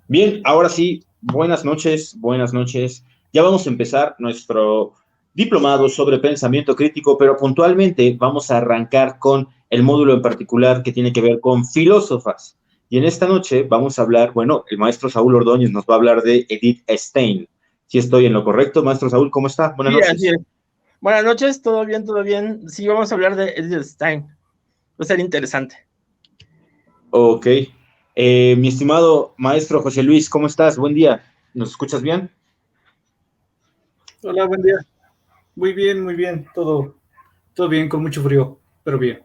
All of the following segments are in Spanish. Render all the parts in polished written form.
Bien, ahora sí, buenas noches, buenas noches. Ya vamos a empezar nuestro diplomado sobre pensamiento crítico, pero puntualmente vamos a arrancar con el módulo en particular que tiene que ver con filósofas. Y en esta noche vamos a hablar, bueno, el maestro Saúl Ordóñez nos va a hablar de Edith Stein. Si estoy en lo correcto, maestro Saúl, ¿cómo está? Buenas Sí, así noches. es. Buenas noches, ¿todo bien? ¿Todo bien? Sí, vamos a hablar de Edith Stein. Va a ser interesante. Ok. Mi estimado maestro José Luis, ¿cómo estás? Buen día. ¿Nos escuchas bien? Hola, buen día. Muy bien, todo bien, con mucho frío, pero bien.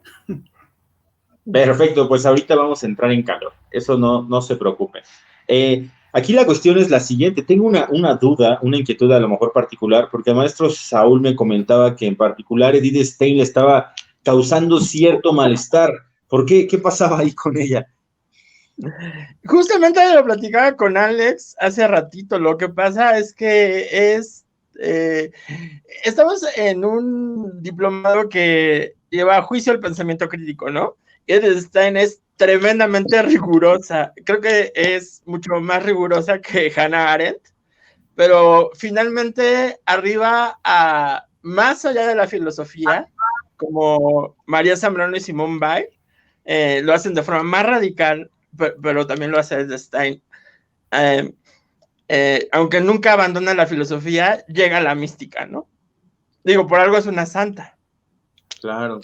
Perfecto, pues ahorita vamos a entrar en calor, eso no se preocupen. Aquí la cuestión es la siguiente, tengo una duda, una inquietud a lo mejor particular, porque el maestro Saúl me comentaba que en particular Edith Stein le estaba causando cierto malestar. ¿Por qué? ¿Qué pasaba ahí con ella? Justamente lo platicaba con Alex hace ratito. Lo que pasa es que estamos en un diplomado que lleva a juicio el pensamiento crítico, ¿no? Edith Stein es tremendamente rigurosa. Creo que es mucho más rigurosa que Hannah Arendt, pero finalmente arriba a más allá de la filosofía, como María Zambrano y Simone Weil, lo hacen de forma más radical, pero también lo hace desde Stein. Eh, Aunque nunca abandona la filosofía, llega a la mística, ¿no? Digo, por algo es una santa. Claro.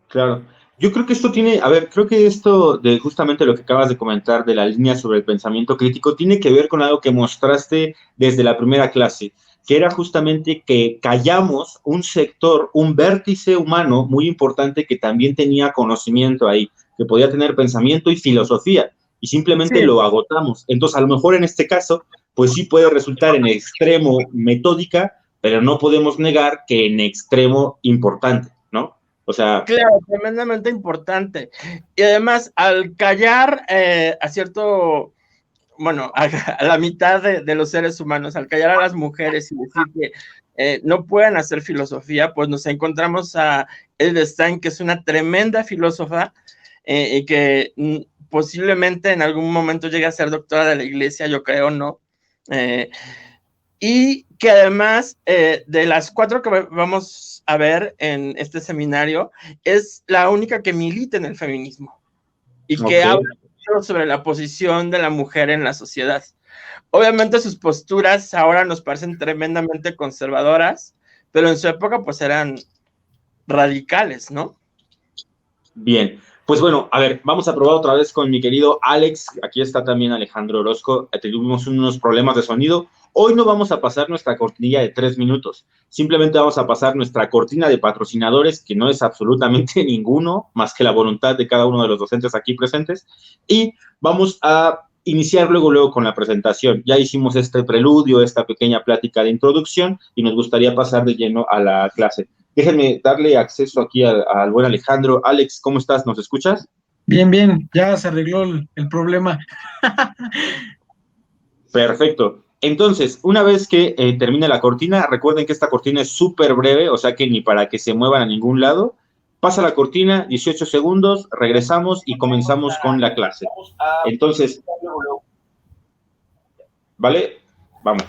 Claro. Yo creo que esto tiene, a ver, creo que esto de justamente lo que acabas de comentar de la línea sobre el pensamiento crítico tiene que ver con algo que mostraste desde la primera clase, que era justamente que callamos un sector, un vértice humano muy importante que también tenía conocimiento ahí, que podía tener pensamiento y filosofía, y simplemente Sí, lo agotamos. Entonces, a lo mejor en este caso, pues sí puede resultar en extremo metódica, pero no podemos negar que en extremo importante, ¿no? O sea, claro, tremendamente importante. Y además, al callar a cierto, bueno, a la mitad de los seres humanos, al callar a las mujeres y decir que no pueden hacer filosofía, pues nos encontramos a Edith Stein, que es una tremenda filósofa y que posiblemente en algún momento llegue a ser doctora de la iglesia, yo creo, ¿no? Eh, y que además de las cuatro que vamos a ver en este seminario, es la única que milita en el feminismo y que ok. habla sobre la posición de la mujer en la sociedad. Obviamente sus posturas ahora nos parecen tremendamente conservadoras, pero en su época pues eran radicales, ¿no? Bien, pues bueno, a ver, vamos a probar otra vez con mi querido Alex. Aquí está también Alejandro Orozco. Tuvimos unos problemas de sonido. Hoy no vamos a pasar nuestra cortinilla de 3 minutos. Simplemente vamos a pasar nuestra cortina de patrocinadores, que no es absolutamente ninguno, más que la voluntad de cada uno de los docentes aquí presentes. Y vamos a iniciar luego con la presentación. Ya hicimos este preludio, esta pequeña plática de introducción y nos gustaría pasar de lleno a la clase. Déjenme darle acceso aquí al buen Alejandro. Alex, ¿cómo estás? ¿Nos escuchas? Bien, ya se arregló el problema. Perfecto. Entonces, una vez que termine la cortina, recuerden que esta cortina es súper breve, o sea que ni para que se muevan a ningún lado. Pasa la cortina, 18 segundos, regresamos y comenzamos con la clase. Entonces, ¿vale? Vamos.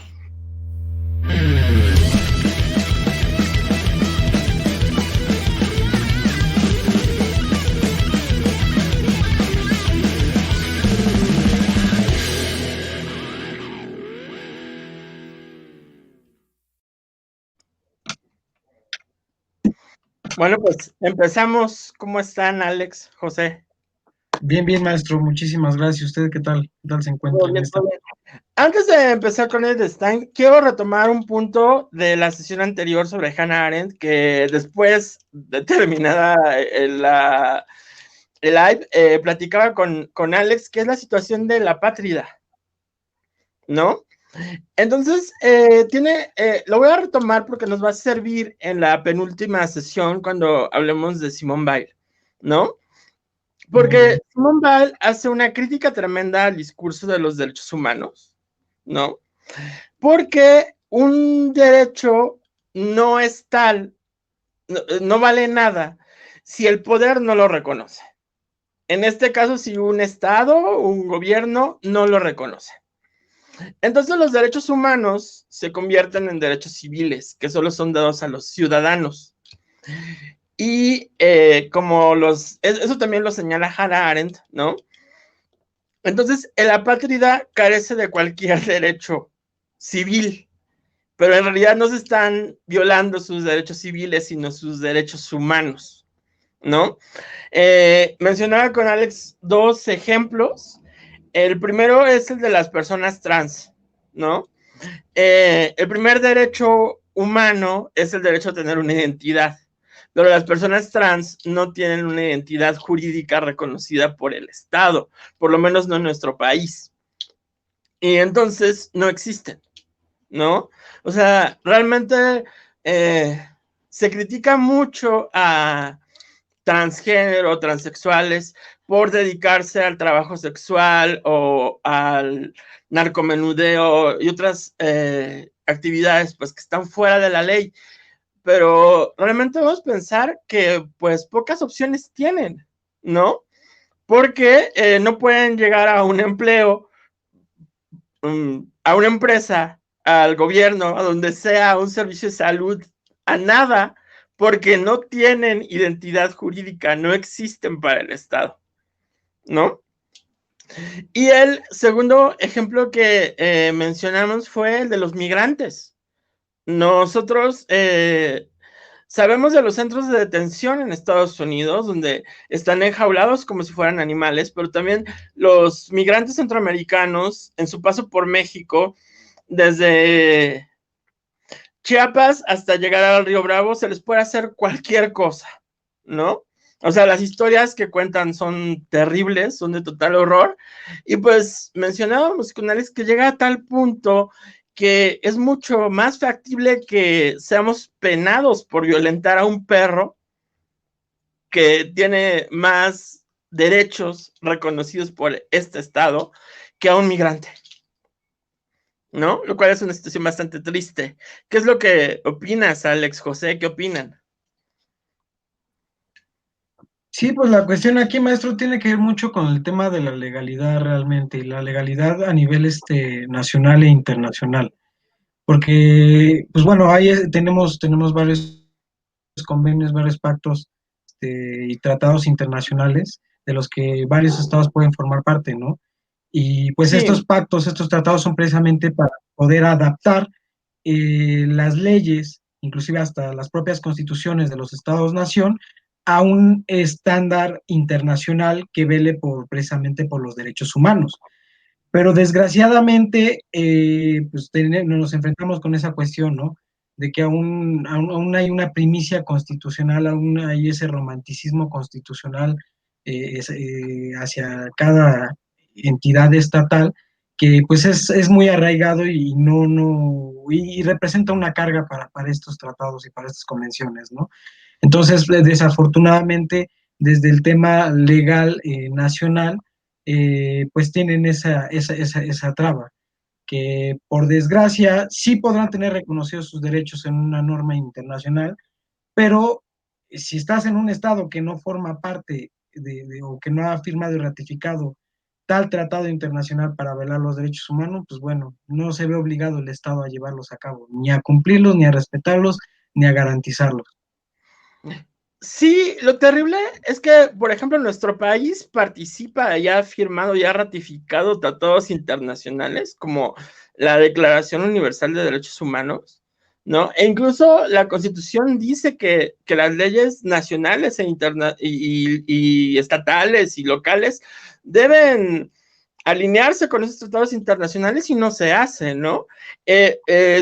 Bueno, pues empezamos. ¿Cómo están, Alex, José? Bien, maestro, muchísimas gracias. ¿Usted qué tal? ¿Qué tal se Todo encuentra en bien, esta? todo bien. Antes de empezar con Edith Stein, quiero retomar un punto de la sesión anterior sobre Hannah Arendt, que después de terminada el live, platicaba con Alex, que es la situación de la apátrida, ¿no? Entonces, lo voy a retomar porque nos va a servir en la penúltima sesión cuando hablemos de Simone Weil, ¿no? Muy Porque bien. Simone Weil hace una crítica tremenda al discurso de los derechos humanos, ¿no? Porque un derecho no es tal, no vale nada si el poder no lo reconoce, En este caso, si un Estado, un gobierno, no lo reconoce. Entonces los derechos humanos se convierten en derechos civiles, que solo son dados a los ciudadanos. Y eso también lo señala Hannah Arendt, ¿no? Entonces, el apátrida carece de cualquier derecho civil, pero en realidad no se están violando sus derechos civiles, sino sus derechos humanos, ¿no? Mencionaba con Alex 2 ejemplos. El primero es el de las personas trans, ¿no? El primer derecho humano es el derecho a tener una identidad, pero las personas trans no tienen una identidad jurídica reconocida por el Estado, por lo menos no en nuestro país. Y entonces no existen, ¿no? O sea, realmente se critica mucho a transgénero, transexuales, por dedicarse al trabajo sexual o al narcomenudeo y otras actividades pues que están fuera de la ley, pero realmente debemos pensar que pues pocas opciones tienen, ¿no? Porque no pueden llegar a un empleo, a una empresa, al gobierno, a donde sea, a un servicio de salud, a nada, porque no tienen identidad jurídica, no existen para el Estado, ¿no? Y el segundo ejemplo que mencionamos fue el de los migrantes. Nosotros sabemos de los centros de detención en Estados Unidos, donde están enjaulados como si fueran animales, pero también los migrantes centroamericanos, en su paso por México, desde Chiapas hasta llegar al Río Bravo, se les puede hacer cualquier cosa, ¿no? O sea, las historias que cuentan son terribles, son de total horror. Y pues mencionábamos con Alex que llega a tal punto que es mucho más factible que seamos penados por violentar a un perro que tiene más derechos reconocidos por este Estado que a un migrante, ¿no? Lo cual es una situación bastante triste. ¿Qué es lo que opinas, Alex, José? ¿Qué opinan? Sí, pues la cuestión aquí, maestro, tiene que ver mucho con el tema de la legalidad realmente, y la legalidad a nivel nacional e internacional. Porque, pues bueno, tenemos varios convenios, varios pactos y tratados internacionales de los que varios estados pueden formar parte, ¿no? Y pues estos Sí, pactos, estos tratados son precisamente para poder adaptar las leyes, inclusive hasta las propias constituciones de los estados-nación, a un estándar internacional que vele precisamente por los derechos humanos. Pero desgraciadamente, pues nos enfrentamos con esa cuestión, ¿no? De que aún hay una primicia constitucional, aún hay ese romanticismo constitucional hacia cada entidad estatal que pues es muy arraigado y representa una carga para estos tratados y para estas convenciones, ¿no? Entonces, desafortunadamente, desde el tema legal nacional, pues tienen esa traba, que por desgracia sí podrán tener reconocidos sus derechos en una norma internacional, pero si estás en un estado que no forma parte o que no ha firmado y ratificado tal tratado internacional para velar los derechos humanos, pues bueno, no se ve obligado el Estado a llevarlos a cabo, ni a cumplirlos, ni a respetarlos, ni a garantizarlos. sí, lo terrible es que, por ejemplo, nuestro país participa, ya ha firmado, ya ha ratificado tratados internacionales como la Declaración Universal de Derechos Humanos, ¿no? E incluso la Constitución dice que las leyes nacionales y estatales y locales deben alinearse con esos tratados internacionales y no se hace, ¿no?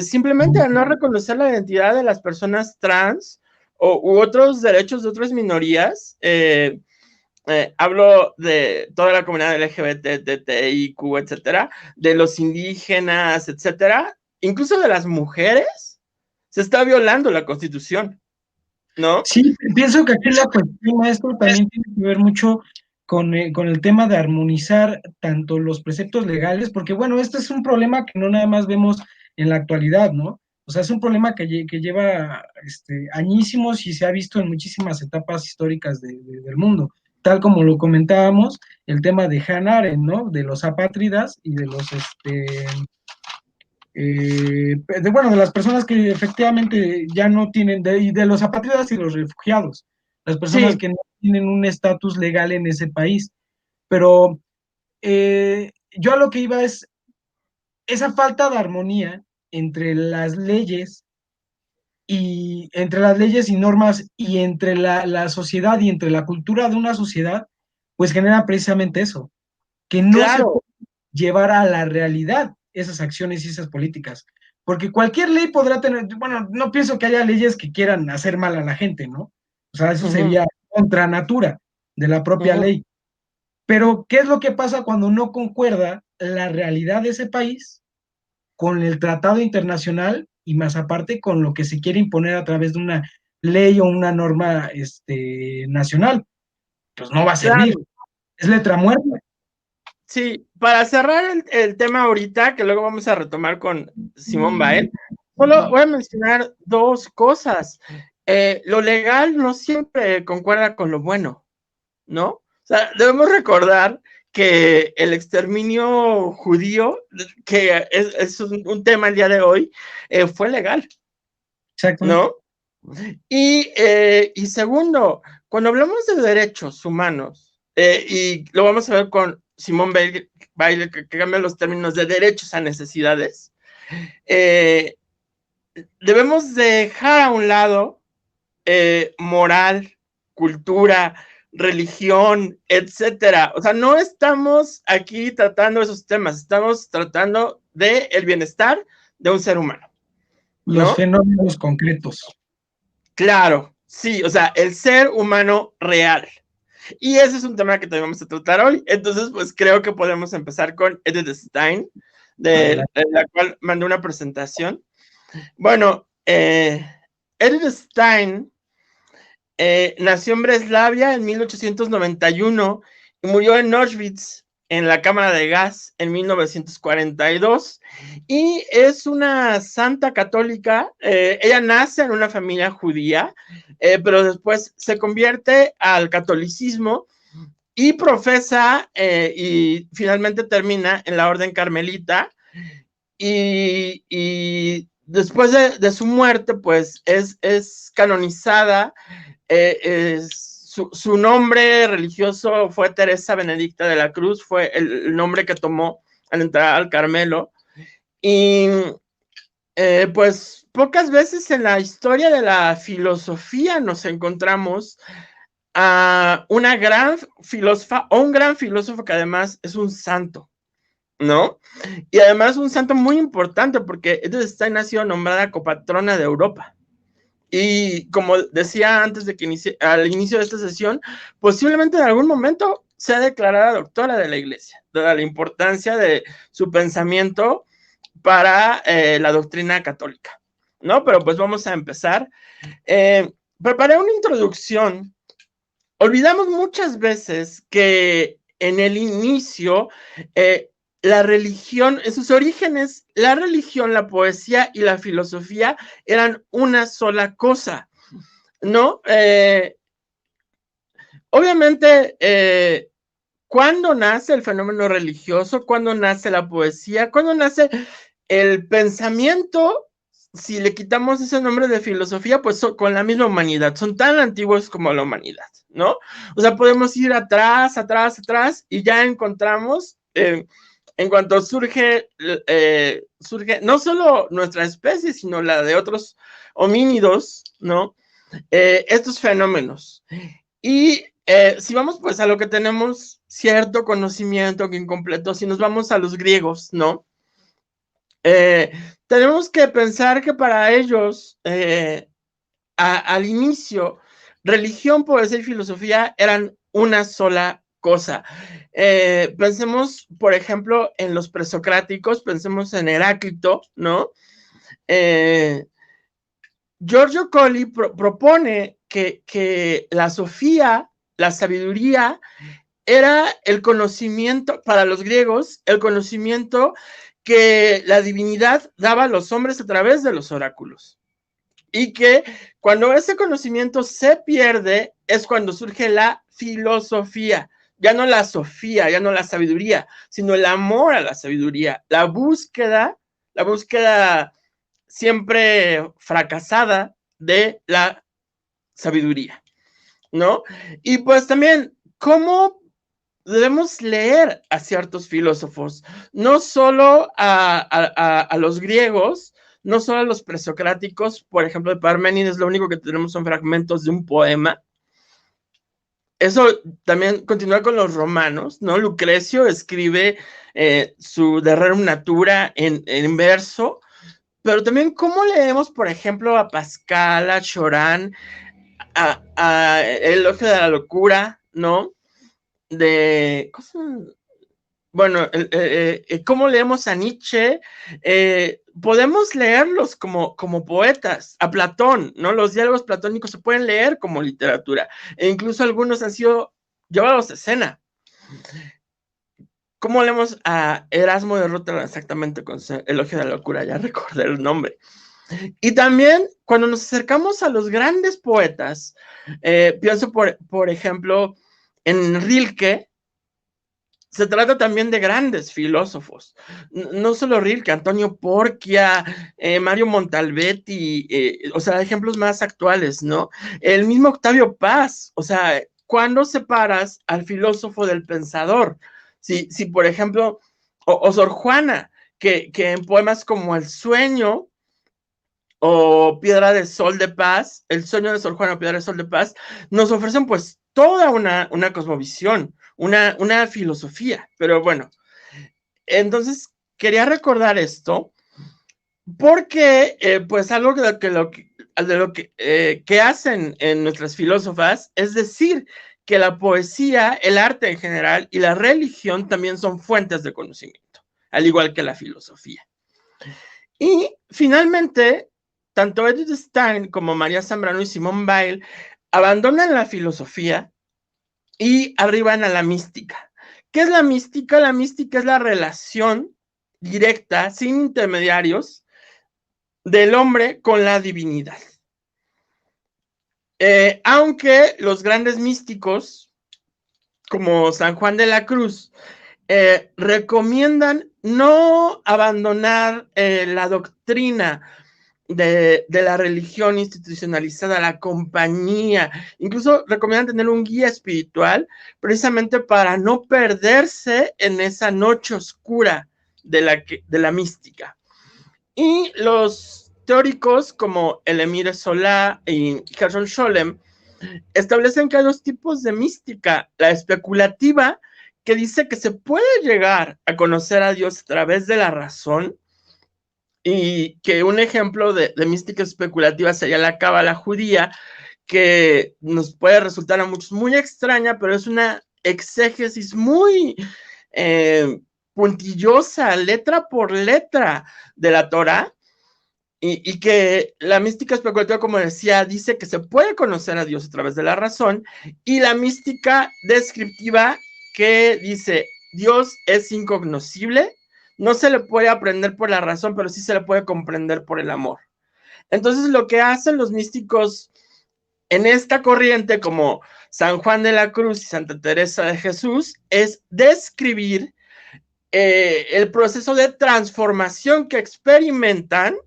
Simplemente al no reconocer la identidad de las personas trans u otros derechos de otras minorías, hablo de toda la comunidad LGBT, TTIQ, etcétera, de los indígenas, etcétera, incluso de las mujeres, se está violando la Constitución, ¿no? Sí, pienso que aquí la cuestión, maestro, también tiene que ver mucho con el tema de armonizar tanto los preceptos legales, porque bueno, este es un problema que no nada más vemos en la actualidad, ¿no? O sea, es un problema que lleva añísimos y se ha visto en muchísimas etapas históricas del mundo. tal como lo comentábamos, el tema de Hannah Arendt, ¿no? De los apátridas y de los, de las personas que efectivamente ya no tienen, y de los apátridas y los refugiados, las personas Sí, que no tienen un estatus legal en ese país. Pero yo a lo que iba es esa falta de armonía entre las leyes y normas y entre la sociedad y entre la cultura de una sociedad, pues genera precisamente eso, que no se claro. puede llevar a la realidad esas acciones y esas políticas. Porque cualquier ley podrá tener, bueno, no pienso que haya leyes que quieran hacer mal a la gente, ¿no? O sea, eso Ujú, sería contra natura de la propia ujú. ley. Pero, ¿qué es lo que pasa cuando no concuerda la realidad de ese país con el tratado internacional y más aparte con lo que se quiere imponer a través de una ley o una norma nacional? Pues no va a servir, Claro. es letra muerta. Sí, para cerrar el tema ahorita, que luego vamos a retomar con Simón Bael, solo voy a mencionar dos cosas. Lo legal no siempre concuerda con lo bueno, ¿no? O sea, debemos recordar que el exterminio judío, que es un tema el día de hoy, fue legal, Exactamente. ¿no? Y segundo, cuando hablamos de derechos humanos, y lo vamos a ver con Simón Baile, que cambia los términos de derechos a necesidades, debemos dejar a un lado moral, cultura, religión, etcétera. O sea, no estamos aquí tratando esos temas, estamos tratando del bienestar de un ser humano, Los ¿no? fenómenos concretos. Claro, sí, o sea, el ser humano real. Y ese es un tema que también vamos a tratar hoy. Entonces, pues creo que podemos empezar con Edith Stein, de la cual mandé una presentación. Bueno, Edith Stein nació en Breslavia en 1891 y murió en Auschwitz, en la cámara de gas, en 1942. Y es una santa católica. Ella nace en una familia judía, pero después se convierte al catolicismo y profesa y finalmente termina en la orden carmelita. Y después de su muerte, pues es canonizada. Su nombre religioso fue Teresa Benedicta de la Cruz, fue el nombre que tomó al entrar al Carmelo. Y pues pocas veces en la historia de la filosofía nos encontramos a una gran filósofa o un gran filósofo que además es un santo, ¿no? Y además un santo muy importante porque Edith Stein ha sido nombrada copatrona de Europa. Y como decía antes de que al inicio de esta sesión, posiblemente en algún momento sea declarada doctora de la Iglesia, dada la importancia de su pensamiento para la doctrina católica, ¿no? Pero pues vamos a empezar. Preparé una introducción. Olvidamos muchas veces que en el inicio, la religión, en sus orígenes, la religión, la poesía y la filosofía eran una sola cosa, ¿no? Obviamente, ¿cuándo nace el fenómeno religioso? ¿Cuándo nace la poesía? ¿Cuándo nace el pensamiento? Si le quitamos ese nombre de filosofía, pues con la misma humanidad, son tan antiguos como la humanidad, ¿no? O sea, podemos ir atrás, atrás, atrás, y ya encontramos, en cuanto surge no solo nuestra especie, sino la de otros homínidos, ¿no? Estos fenómenos. Y si vamos pues a lo que tenemos cierto conocimiento que incompleto, si nos vamos a los griegos, ¿no? Tenemos que pensar que para ellos, al inicio, religión, poesía y filosofía eran una sola cosa. Pensemos, por ejemplo, en los presocráticos, pensemos en Heráclito, ¿no? Giorgio Colli propone que la sofía, la sabiduría, era el conocimiento, para los griegos, el conocimiento que la divinidad daba a los hombres a través de los oráculos. Y que cuando ese conocimiento se pierde es cuando surge la filosofía, ya no la sofía, ya no la sabiduría, sino el amor a la sabiduría, la búsqueda siempre fracasada de la sabiduría, ¿no? Y pues también, ¿cómo debemos leer a ciertos filósofos? No solo a los griegos, no solo a los presocráticos, por ejemplo, de Parménides, lo único que tenemos son fragmentos de un poema. Eso también continúa con los romanos, ¿no? Lucrecio escribe su De Rerum Natura en verso, pero también cómo leemos, por ejemplo, a Pascal, a Choran, a El Elogio de la Locura, ¿no? Bueno, cómo leemos a Nietzsche, podemos leerlos como poetas, a Platón, ¿no? Los diálogos platónicos se pueden leer como literatura, e incluso algunos han sido llevados a escena. ¿Cómo leemos a Erasmo de Rotterdam exactamente con su Elogio de la Locura? Ya recordé el nombre. Y también, cuando nos acercamos a los grandes poetas, pienso, por ejemplo, en Rilke. Se trata también de grandes filósofos, no solo Rilke, Antonio Porquia, Mario Montalbetti, o sea, ejemplos más actuales, ¿no? El mismo Octavio Paz, o sea, ¿cuándo separas al filósofo del pensador? Si por ejemplo, o Sor Juana, que en poemas como El Sueño o Piedra de Sol de Paz, El Sueño de Sor Juana o Piedra de Sol de Paz, nos ofrecen pues toda una cosmovisión, una filosofía, pero bueno, entonces quería recordar esto porque pues algo que hacen en nuestras filósofas es decir que la poesía, el arte en general y la religión también son fuentes de conocimiento, al igual que la filosofía. Y finalmente, tanto Edith Stein como María Zambrano y Simone Weil abandonan la filosofía y arriban a la mística. ¿Qué es la mística? La mística es la relación directa, sin intermediarios, del hombre con la divinidad. Aunque los grandes místicos, como San Juan de la Cruz, recomiendan no abandonar la doctrina de la religión institucionalizada, la compañía, incluso recomiendan tener un guía espiritual precisamente para no perderse en esa noche oscura de la mística. Y los teóricos como Émile Zola y Gershom Scholem establecen que hay dos tipos de mística: la especulativa, que dice que se puede llegar a conocer a Dios a través de la razón, y que un ejemplo de mística especulativa sería la cábala judía, que nos puede resultar a muchos muy extraña, pero es una exégesis muy puntillosa, letra por letra de la Torá, y que la mística especulativa, como decía, dice que se puede conocer a Dios a través de la razón, y la mística descriptiva, que dice Dios es incognoscible, no se le puede aprender por la razón, pero sí se le puede comprender por el amor. Entonces, lo que hacen los místicos en esta corriente, como San Juan de la Cruz y Santa Teresa de Jesús, es describir el proceso de transformación que experimentan,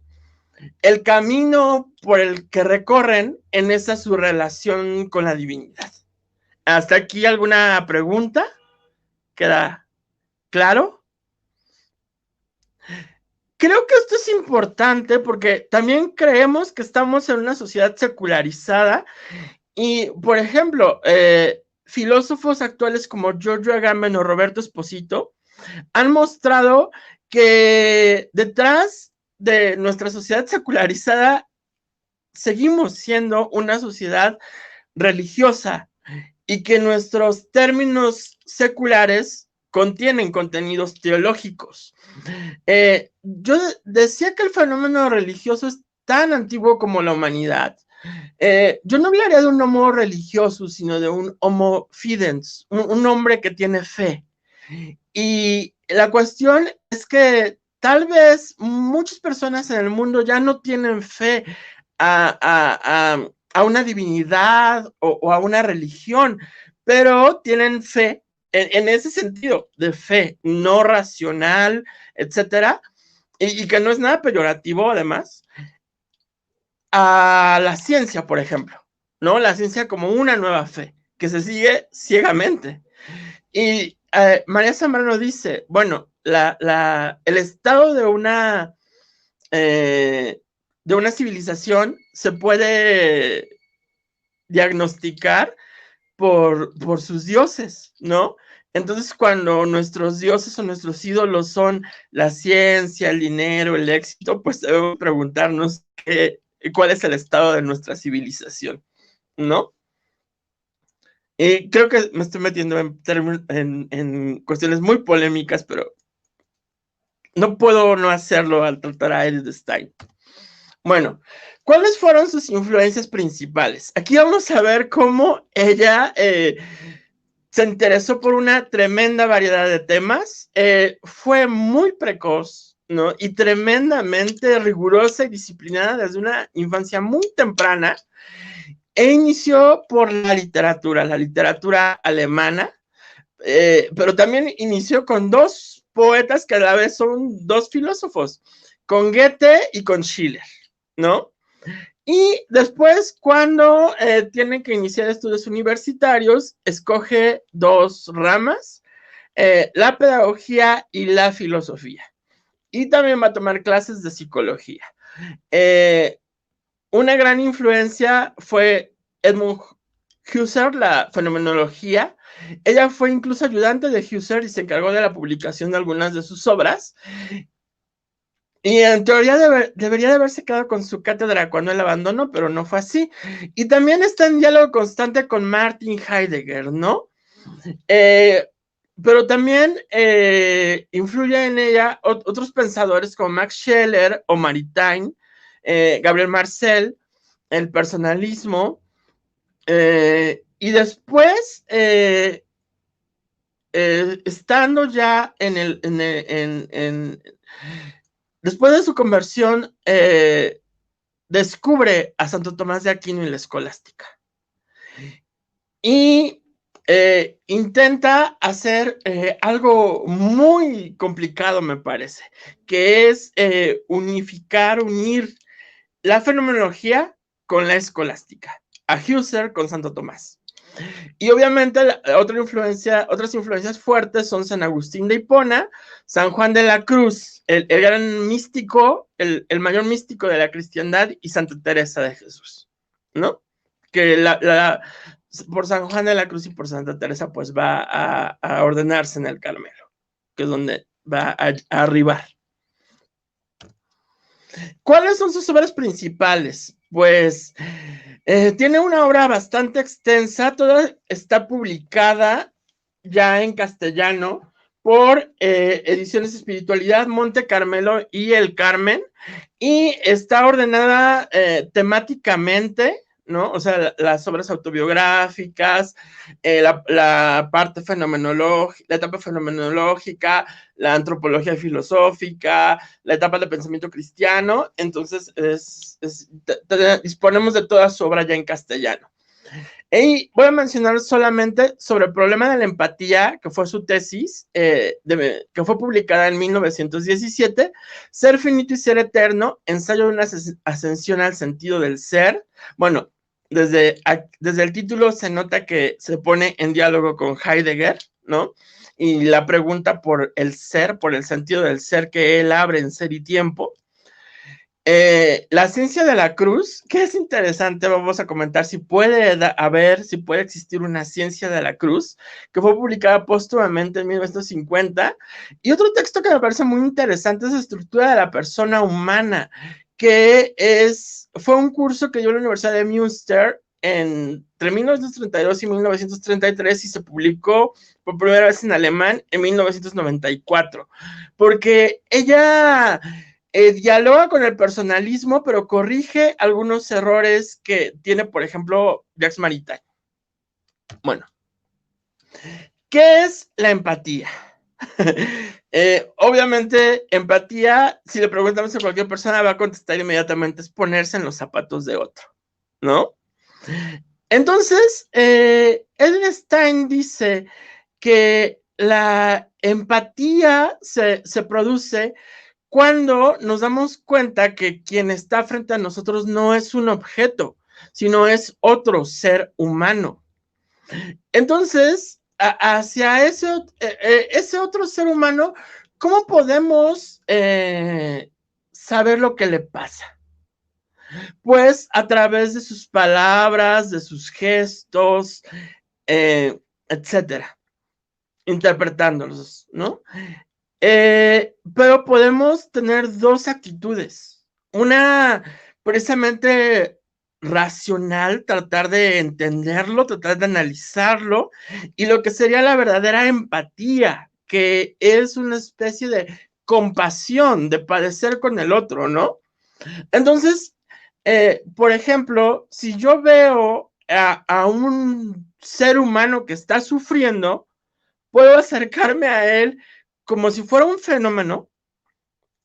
el camino por el que recorren en esa su relación con la divinidad. ¿Hasta aquí alguna pregunta? ¿Queda claro? Creo que esto es importante porque también creemos que estamos en una sociedad secularizada y, por ejemplo, filósofos actuales como Giorgio Agamben o Roberto Esposito han mostrado que detrás de nuestra sociedad secularizada seguimos siendo una sociedad religiosa y que nuestros términos seculares contienen contenidos teológicos. Yo decía que el fenómeno religioso es tan antiguo como la humanidad. Yo no hablaría de un homo religioso, sino de un homo fidens, un hombre que tiene fe. Y la cuestión es que tal vez muchas personas en el mundo ya no tienen fe a una divinidad o a una religión, pero tienen fe, en ese sentido, de fe no racional, etcétera, y que no es nada peyorativo, además, a la ciencia, por ejemplo, ¿no? La ciencia como una nueva fe, que se sigue ciegamente. Y María Zambrano dice, bueno, el estado de una civilización se puede diagnosticar por sus dioses, ¿no? Entonces, cuando nuestros dioses o nuestros ídolos son la ciencia, el dinero, el éxito, pues debemos preguntarnos cuál es el estado de nuestra civilización, ¿no? Y creo que me estoy metiendo en cuestiones muy polémicas, pero no puedo no hacerlo al tratar a Edith Stein. Bueno, ¿cuáles fueron sus influencias principales? Aquí vamos a ver cómo ella se interesó por una tremenda variedad de temas, fue muy precoz, ¿no? Y tremendamente rigurosa y disciplinada desde una infancia muy temprana, e inició por la literatura alemana, pero también inició con dos poetas que a la vez son dos filósofos, con Goethe y con Schiller, ¿no? Y después, cuando tiene que iniciar estudios universitarios, escoge dos ramas, la pedagogía y la filosofía. Y también va a tomar clases de psicología. Una gran influencia fue Edmund Husserl, la fenomenología. Ella fue incluso ayudante de Husserl y se encargó de la publicación de algunas de sus obras. Y en teoría debería de haberse quedado con su cátedra cuando él abandonó, pero no fue así. Y también está en diálogo constante con Martin Heidegger, ¿no? Pero también influye en ella otros pensadores como Max Scheler o Maritain, Gabriel Marcel, el personalismo, y después, estando ya después de su conversión, descubre a Santo Tomás de Aquino y la escolástica. Y intenta hacer algo muy complicado, me parece, que es unir la fenomenología con la escolástica, a Husserl con Santo Tomás. Y obviamente otras influencias fuertes son San Agustín de Hipona, San Juan de la Cruz, el gran místico, el mayor místico de la cristiandad, y Santa Teresa de Jesús, ¿no? Que por San Juan de la Cruz y por Santa Teresa pues va a ordenarse en el Carmelo, que es donde va a arribar. ¿Cuáles son sus obras principales? Pues tiene una obra bastante extensa, toda está publicada ya en castellano por Ediciones Espiritualidad, Monte Carmelo y El Carmen, y está ordenada temáticamente, ¿no? O sea, las obras autobiográficas, la parte fenomenológica, la etapa fenomenológica, la antropología filosófica, la etapa de pensamiento cristiano. Entonces, disponemos de toda su obra ya en castellano. Y voy a mencionar solamente sobre el problema de la empatía, que fue su tesis, que fue publicada en 1917, Ser finito y ser eterno, ensayo de una ascensión al sentido del ser. Bueno, desde el título se nota que se pone en diálogo con Heidegger, ¿no? Y la pregunta por el ser, por el sentido del ser que él abre en Ser y Tiempo. La ciencia de la cruz, que es interesante, vamos a comentar si puede existir una ciencia de la cruz, que fue publicada póstumamente en 1950, y otro texto que me parece muy interesante es la estructura de la persona humana, que fue un curso que dio la Universidad de Münster entre 1932 y 1933 y se publicó por primera vez en alemán en 1994, porque ella dialoga con el personalismo, pero corrige algunos errores que tiene, por ejemplo, Jacques Maritain. Bueno, ¿qué es la empatía? Obviamente, empatía, si le preguntamos a cualquier persona, va a contestar inmediatamente, es ponerse en los zapatos de otro, ¿no? Entonces, Edwin Stein dice que la empatía se produce cuando nos damos cuenta que quien está frente a nosotros no es un objeto, sino es otro ser humano. Entonces, hacia ese otro ser humano, ¿cómo podemos saber lo que le pasa? Pues a través de sus palabras, de sus gestos, etcétera, interpretándolos, ¿no? Pero podemos tener dos actitudes. Una precisamente racional, tratar de entenderlo, tratar de analizarlo, y lo que sería la verdadera empatía, que es una especie de compasión, de padecer con el otro, ¿no? Entonces, por ejemplo, si yo veo a un ser humano que está sufriendo, puedo acercarme a él como si fuera un fenómeno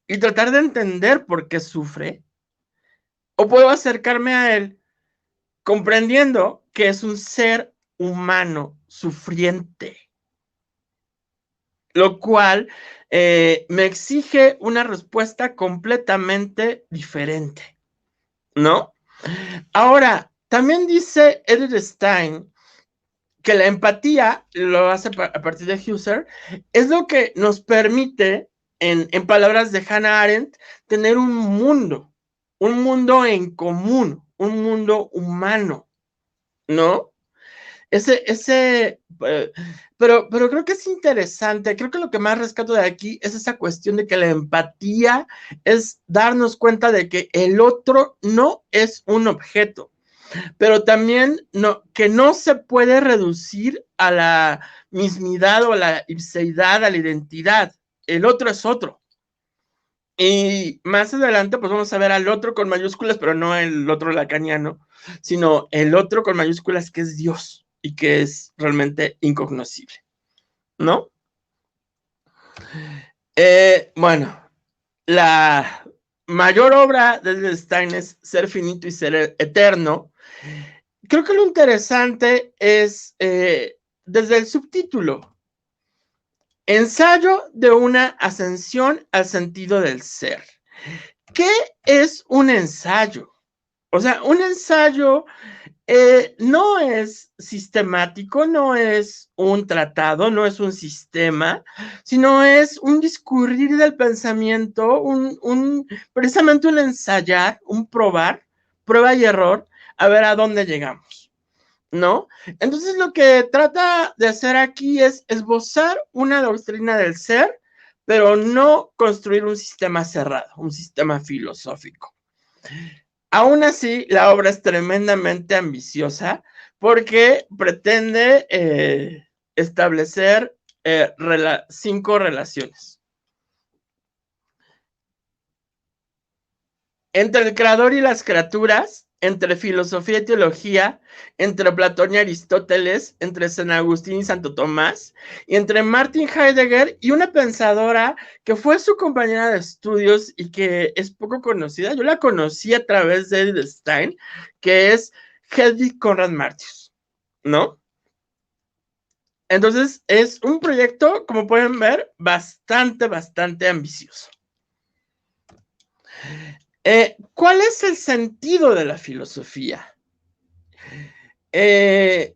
y tratar de entender por qué sufre, o puedo acercarme a él comprendiendo que es un ser humano sufriente, lo cual me exige una respuesta completamente diferente, ¿no? Ahora, también dice Edith Stein que la empatía, lo hace a partir de Husserl, es lo que nos permite, en palabras de Hannah Arendt, tener un mundo en común, un mundo humano, ¿no? Pero creo que es interesante, creo que lo que más rescato de aquí es esa cuestión de que la empatía es darnos cuenta de que el otro no es un objeto, pero también que no se puede reducir a la mismidad o a la ipseidad, a la identidad. El otro es otro. Y más adelante, pues vamos a ver al otro con mayúsculas, pero no el otro lacaniano, sino el otro con mayúsculas que es Dios y que es realmente incognoscible, ¿no? Bueno, la mayor obra de Stein es Ser finito y ser eterno. Creo que lo interesante es desde el subtítulo, ensayo de una ascensión al sentido del ser. ¿Qué es un ensayo? O sea, un ensayo no es sistemático, no es un tratado, no es un sistema, sino es un discurrir del pensamiento, precisamente un ensayar, un probar, prueba y error, a ver a dónde llegamos, ¿no? Entonces lo que trata de hacer aquí es esbozar una doctrina del ser, pero no construir un sistema cerrado, un sistema filosófico. Aún así, la obra es tremendamente ambiciosa porque pretende establecer 5 relaciones. Entre el creador y las criaturas, entre filosofía y teología, entre Platón y Aristóteles, entre San Agustín y Santo Tomás, y entre Martin Heidegger y una pensadora que fue su compañera de estudios y que es poco conocida. Yo la conocí a través de Edith Stein, que es Hedwig Conrad Martius, ¿no? Entonces, es un proyecto, como pueden ver, bastante ambicioso. ¿Cuál es el sentido de la filosofía? Edith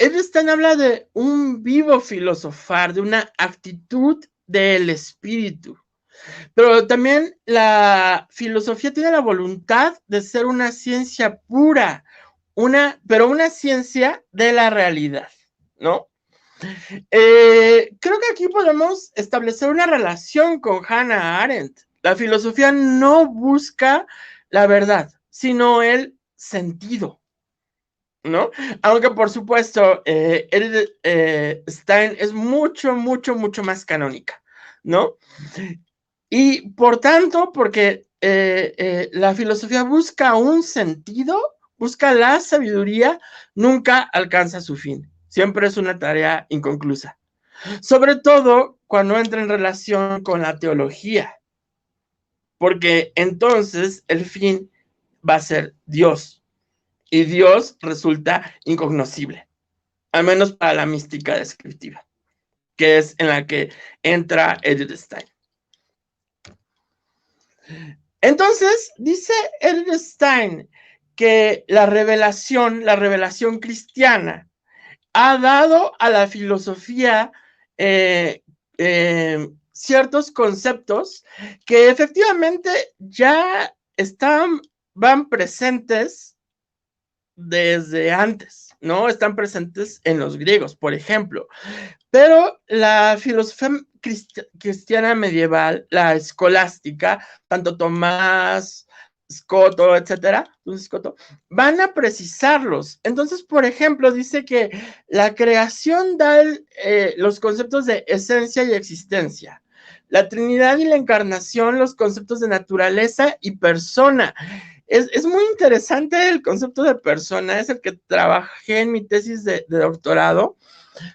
Stein habla de un vivo filosofar, de una actitud del espíritu, pero también la filosofía tiene la voluntad de ser una ciencia pura, pero una ciencia de la realidad, ¿no? Creo que aquí podemos establecer una relación con Hannah Arendt. La filosofía no busca la verdad, sino el sentido, ¿no? Aunque por supuesto, Stein es mucho más canónica, ¿no? Y por tanto, porque la filosofía busca un sentido, busca la sabiduría, nunca alcanza su fin. Siempre es una tarea inconclusa. Sobre todo cuando entra en relación con la teología, porque entonces el fin va a ser Dios, y Dios resulta incognoscible, al menos para la mística descriptiva, que es en la que entra Edith Stein. Entonces, dice Edith Stein que la revelación cristiana ha dado a la filosofía ciertos conceptos que efectivamente ya van presentes desde antes, ¿no? Están presentes en los griegos, por ejemplo. Pero la filosofía cristiana medieval, la escolástica, tanto Tomás, Scoto, etcétera, van a precisarlos. Entonces, por ejemplo, dice que la creación da los conceptos de esencia y existencia. La Trinidad y la encarnación, los conceptos de naturaleza y persona. Es muy interesante el concepto de persona, es el que trabajé en mi tesis de doctorado,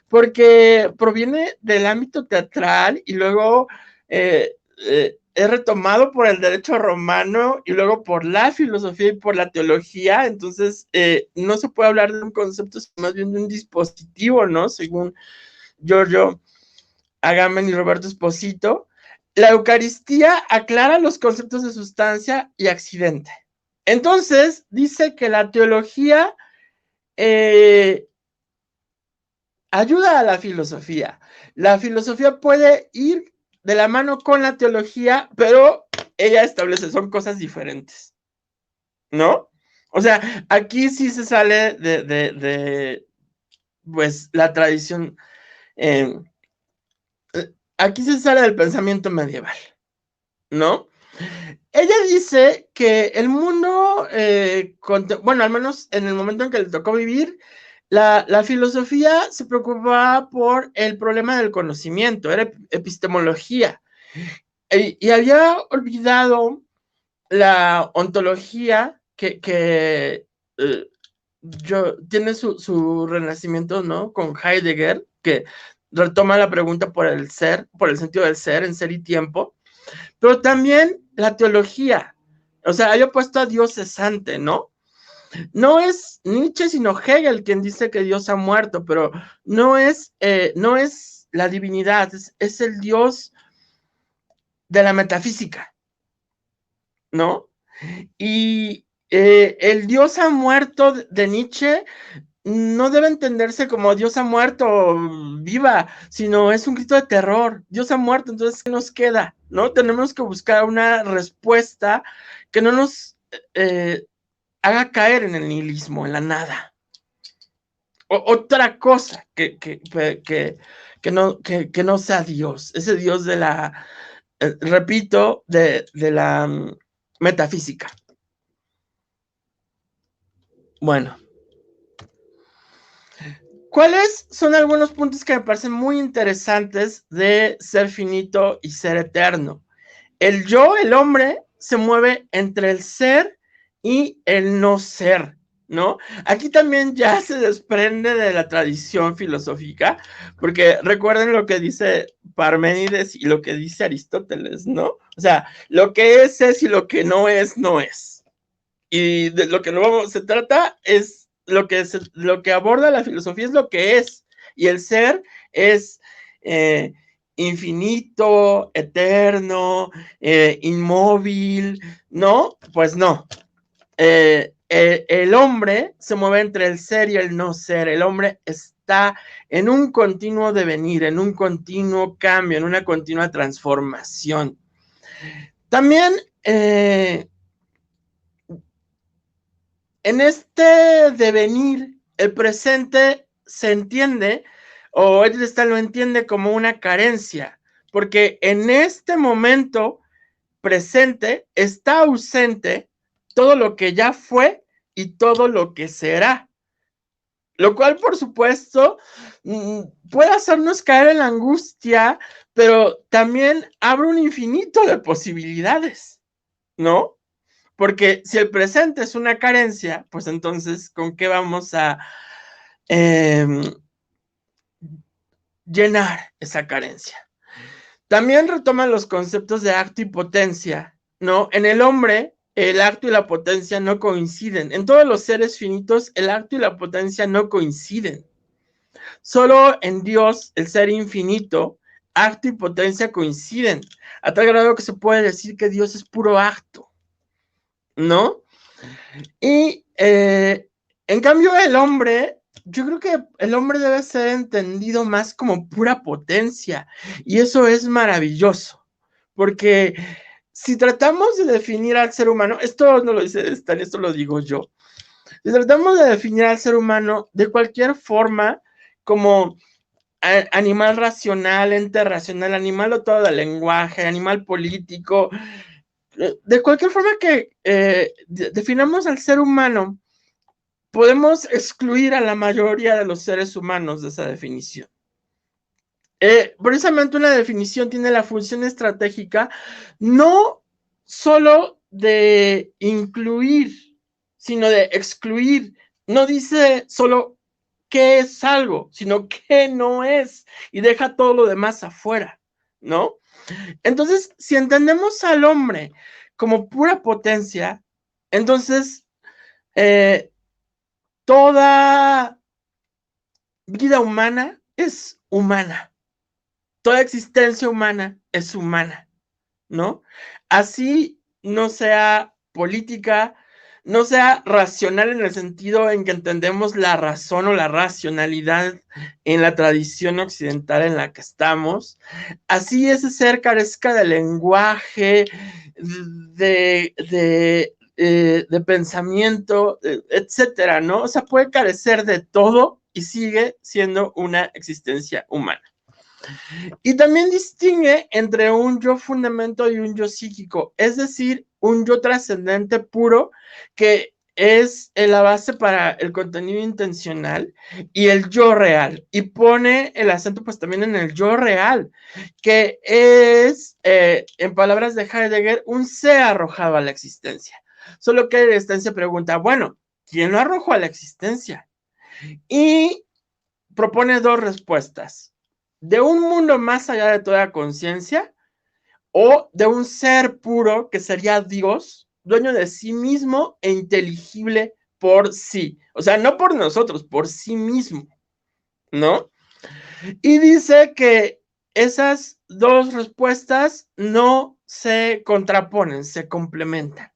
porque proviene del ámbito teatral y luego es retomado por el derecho romano y luego por la filosofía y por la teología. Entonces no se puede hablar de un concepto, sino más bien de un dispositivo, ¿no? Según Giorgio Agamben y Roberto Esposito. La Eucaristía aclara los conceptos de sustancia y accidente. Entonces dice que la teología ayuda a la filosofía. La filosofía puede ir de la mano con la teología, pero ella establece, son cosas diferentes, ¿no? O sea, aquí sí se sale de pues, la tradición, aquí se sale del pensamiento medieval, ¿no? Ella dice que el mundo, bueno, al menos en el momento en que le tocó vivir, la filosofía se preocupaba por el problema del conocimiento, era epistemología, y había olvidado la ontología que tiene su renacimiento, ¿no? Con Heidegger, que retoma la pregunta por el ser, por el sentido del ser en Ser y Tiempo, pero también la teología, o sea, había puesto a Dios cesante, ¿no? No es Nietzsche, sino Hegel quien dice que Dios ha muerto, pero no es la divinidad, es el Dios de la metafísica, ¿no? Y el Dios ha muerto de Nietzsche no debe entenderse como Dios ha muerto, viva, sino es un grito de terror. Dios ha muerto, entonces, ¿qué nos queda? ¿No? Tenemos que buscar una respuesta que no nos haga caer en el nihilismo, en la nada. Otra cosa que no sea Dios, ese Dios de la, repito, de la metafísica. Bueno. ¿Cuáles son algunos puntos que me parecen muy interesantes de ser finito y ser eterno? El yo, el hombre, se mueve entre el ser y el no ser, ¿no? Aquí también ya se desprende de la tradición filosófica, porque recuerden lo que dice Parménides y lo que dice Aristóteles, ¿no? O sea, lo que es y lo que no es, no es. Y de lo que se trata es lo que aborda la filosofía es lo que es, y el ser es infinito, eterno, inmóvil, ¿no? Pues no. El hombre se mueve entre el ser y el no ser. El hombre está en un continuo devenir, en un continuo cambio, en una continua transformación. También en este devenir, el presente se entiende, o Edith Stein lo entiende como una carencia, porque en este momento presente está ausente todo lo que ya fue y todo lo que será. Lo cual, por supuesto, puede hacernos caer en la angustia, pero también abre un infinito de posibilidades, ¿no? Porque si el presente es una carencia, pues entonces, ¿con qué vamos a llenar esa carencia? También retoman los conceptos de acto y potencia, ¿no? En el hombre el acto y la potencia no coinciden. En todos los seres finitos, el acto y la potencia no coinciden. Solo en Dios, el ser infinito, acto y potencia coinciden, a tal grado que se puede decir que Dios es puro acto, ¿no? Y en cambio el hombre, yo creo que el hombre debe ser entendido más como pura potencia, y eso es maravilloso, porque si tratamos de definir al ser humano, esto no lo dice Stan, esto lo digo yo, si tratamos de definir al ser humano de cualquier forma, como animal racional, ente racional, animal dotado de lenguaje, animal político, de cualquier forma que definamos al ser humano, podemos excluir a la mayoría de los seres humanos de esa definición. Precisamente una definición tiene la función estratégica no solo de incluir, sino de excluir. No dice solo qué es algo, sino qué no es, y deja todo lo demás afuera, ¿no? Entonces, si entendemos al hombre como pura potencia, entonces toda vida humana es humana, toda existencia humana es humana, ¿no? Así no sea política, no sea racional en el sentido en que entendemos la razón o la racionalidad en la tradición occidental en la que estamos, así ese ser carezca de lenguaje, de pensamiento, etcétera, ¿no? O sea, puede carecer de todo y sigue siendo una existencia humana. Y también distingue entre un yo fundamento y un yo psíquico, es decir, un yo trascendente puro que es la base para el contenido intencional, y el yo real, y pone el acento pues también en el yo real, que es, en palabras de Heidegger, un ser arrojado a la existencia. Solo que Stan se pregunta, bueno, ¿quién lo arrojó a la existencia? Y propone dos respuestas: de un mundo más allá de toda conciencia, o de un ser puro que sería Dios, dueño de sí mismo e inteligible por sí. O sea, no por nosotros, por sí mismo, ¿no? Y dice que esas dos respuestas no se contraponen, se complementan.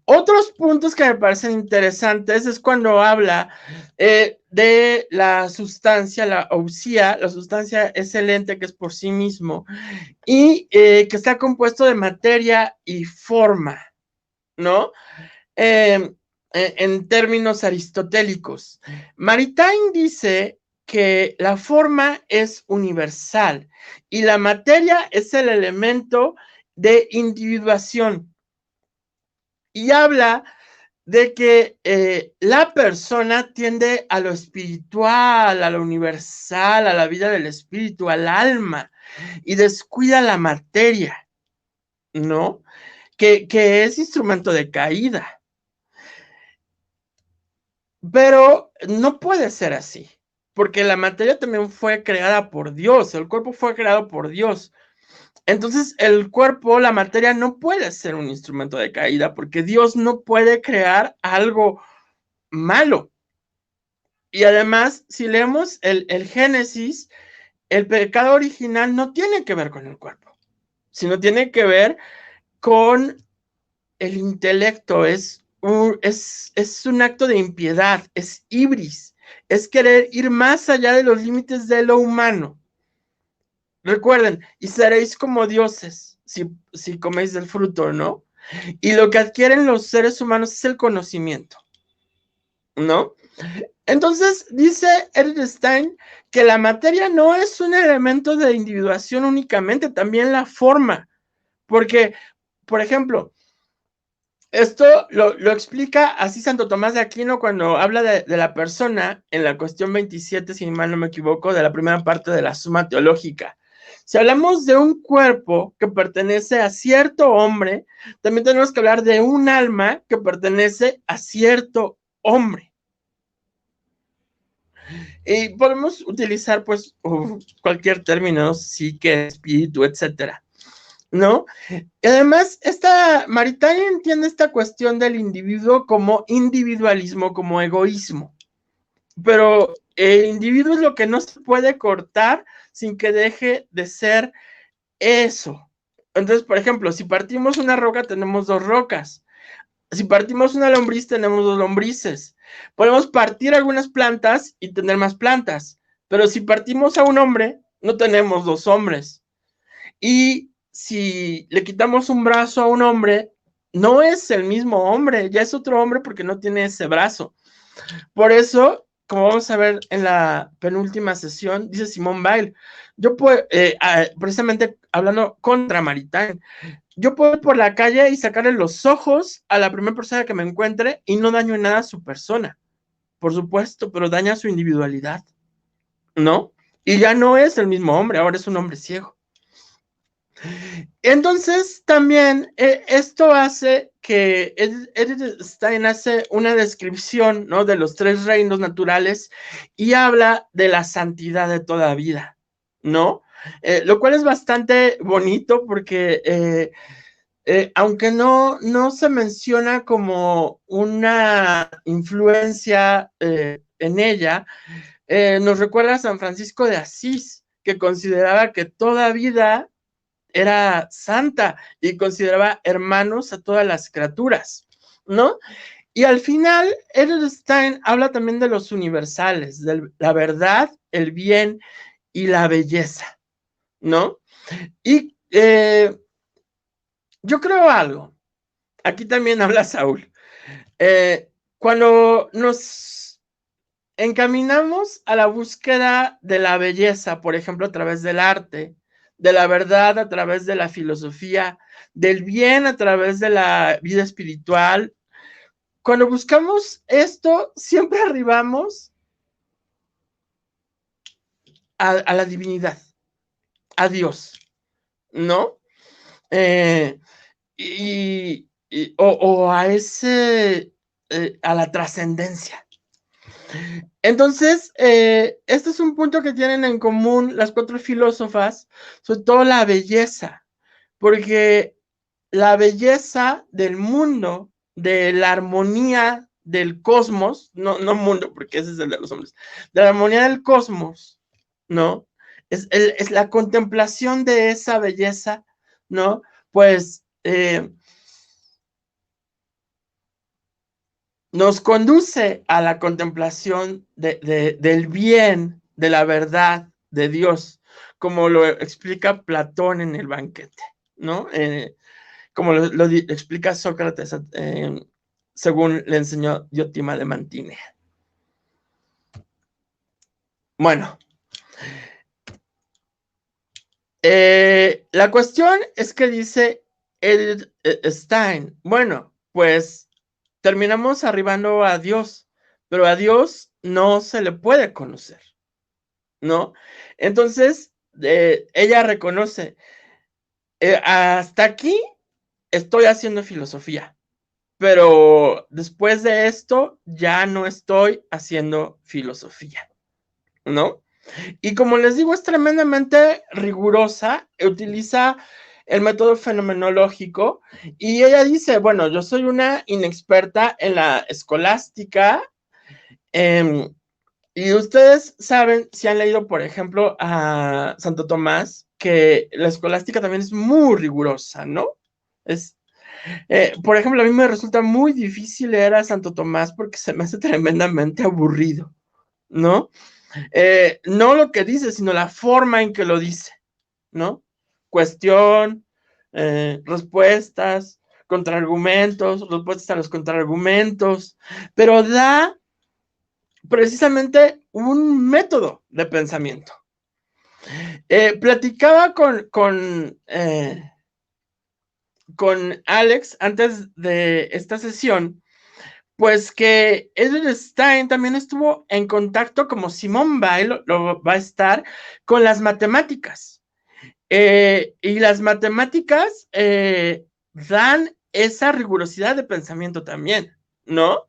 Otros puntos que me parecen interesantes es cuando habla de la sustancia, la ousia. La sustancia es el ente que es por sí mismo y que está compuesto de materia y forma, ¿no? En términos aristotélicos. Maritain dice que la forma es universal y la materia es el elemento de individuación. Y habla de que la persona tiende a lo espiritual, a lo universal, a la vida del espíritu, al alma, y descuida la materia, ¿no? Que es instrumento de caída. Pero no puede ser así, porque la materia también fue creada por Dios, el cuerpo fue creado por Dios. Entonces, el cuerpo, la materia, no puede ser un instrumento de caída, porque Dios no puede crear algo malo. Y además, si leemos el Génesis, el pecado original no tiene que ver con el cuerpo, sino tiene que ver con el intelecto. Es un acto de impiedad, es ibris, es querer ir más allá de los límites de lo humano. Recuerden, y seréis como dioses si coméis del fruto, ¿no? Y lo que adquieren los seres humanos es el conocimiento, ¿no? Entonces, dice Edith Stein que la materia no es un elemento de individuación únicamente, también la forma. Porque, por ejemplo, esto lo explica así Santo Tomás de Aquino cuando habla de la persona en la cuestión 27, si mal no me equivoco, de la primera parte de la Suma Teológica. Si hablamos de un cuerpo que pertenece a cierto hombre, también tenemos que hablar de un alma que pertenece a cierto hombre. Y podemos utilizar, pues, cualquier término, psique, espíritu, etcétera, ¿no? Y además, esta Maritain entiende esta cuestión del individuo como individualismo, como egoísmo, pero el individuo es lo que no se puede cortar sin que deje de ser eso. Entonces, por ejemplo, si partimos una roca, tenemos dos rocas. Si partimos una lombriz, tenemos dos lombrices. Podemos partir algunas plantas y tener más plantas, pero si partimos a un hombre, no tenemos dos hombres. Y si le quitamos un brazo a un hombre, no es el mismo hombre, ya es otro hombre porque no tiene ese brazo. Por eso, como vamos a ver en la penúltima sesión, dice Simone Weil, yo puedo, precisamente hablando contra Maritain, yo puedo ir por la calle y sacarle los ojos a la primera persona que me encuentre y no daño en nada a su persona, por supuesto, pero daña su individualidad, ¿no? Y ya no es el mismo hombre, ahora es un hombre ciego. Entonces, también esto hace que Edith Stein hace una descripción, ¿no?, de los tres reinos naturales y habla de la santidad de toda vida, ¿no? Lo cual es bastante bonito porque aunque no se menciona como una influencia en ella, nos recuerda a San Francisco de Asís, que consideraba que toda vida era santa y consideraba hermanos a todas las criaturas, ¿no? Y al final, Edith Stein habla también de los universales, de la verdad, el bien y la belleza, ¿no? Y yo creo algo, aquí también habla Saúl, cuando nos encaminamos a la búsqueda de la belleza, por ejemplo, a través del arte, de la verdad a través de la filosofía, del bien a través de la vida espiritual, cuando buscamos esto, siempre arribamos a la divinidad, a Dios, ¿no? O a ese, a la trascendencia. Entonces, este es un punto que tienen en común las cuatro filósofas, sobre todo la belleza, porque la belleza del mundo, de la armonía del cosmos, no mundo, porque ese es el de los hombres, de la armonía del cosmos, ¿no? Es la contemplación de esa belleza, ¿no? Pues nos conduce a la contemplación del bien, de la verdad, de Dios, como lo explica Platón en el banquete, ¿no? Como lo explica Sócrates según le enseñó Diotima de Mantinea. Bueno, la cuestión es que dice Edith Stein, bueno, pues terminamos arribando a Dios, pero a Dios no se le puede conocer, ¿no? Entonces, ella reconoce, hasta aquí estoy haciendo filosofía, pero después de esto ya no estoy haciendo filosofía, ¿no? Y como les digo, es tremendamente rigurosa, utiliza el método fenomenológico y ella dice, bueno, yo soy una inexperta en la escolástica y ustedes saben, si han leído, por ejemplo, a Santo Tomás, que la escolástica también es muy rigurosa, ¿no? Por ejemplo, a mí me resulta muy difícil leer a Santo Tomás porque se me hace tremendamente aburrido, ¿no? No lo que dice, sino la forma en que lo dice, ¿no? Cuestión, respuestas, contraargumentos, respuestas a los contraargumentos, pero da precisamente un método de pensamiento. Platicaba con Alex antes de esta sesión, pues que Edith Stein también estuvo en contacto, como Simone Weil lo va a estar, con las matemáticas. Y las matemáticas dan esa rigurosidad de pensamiento también, ¿no?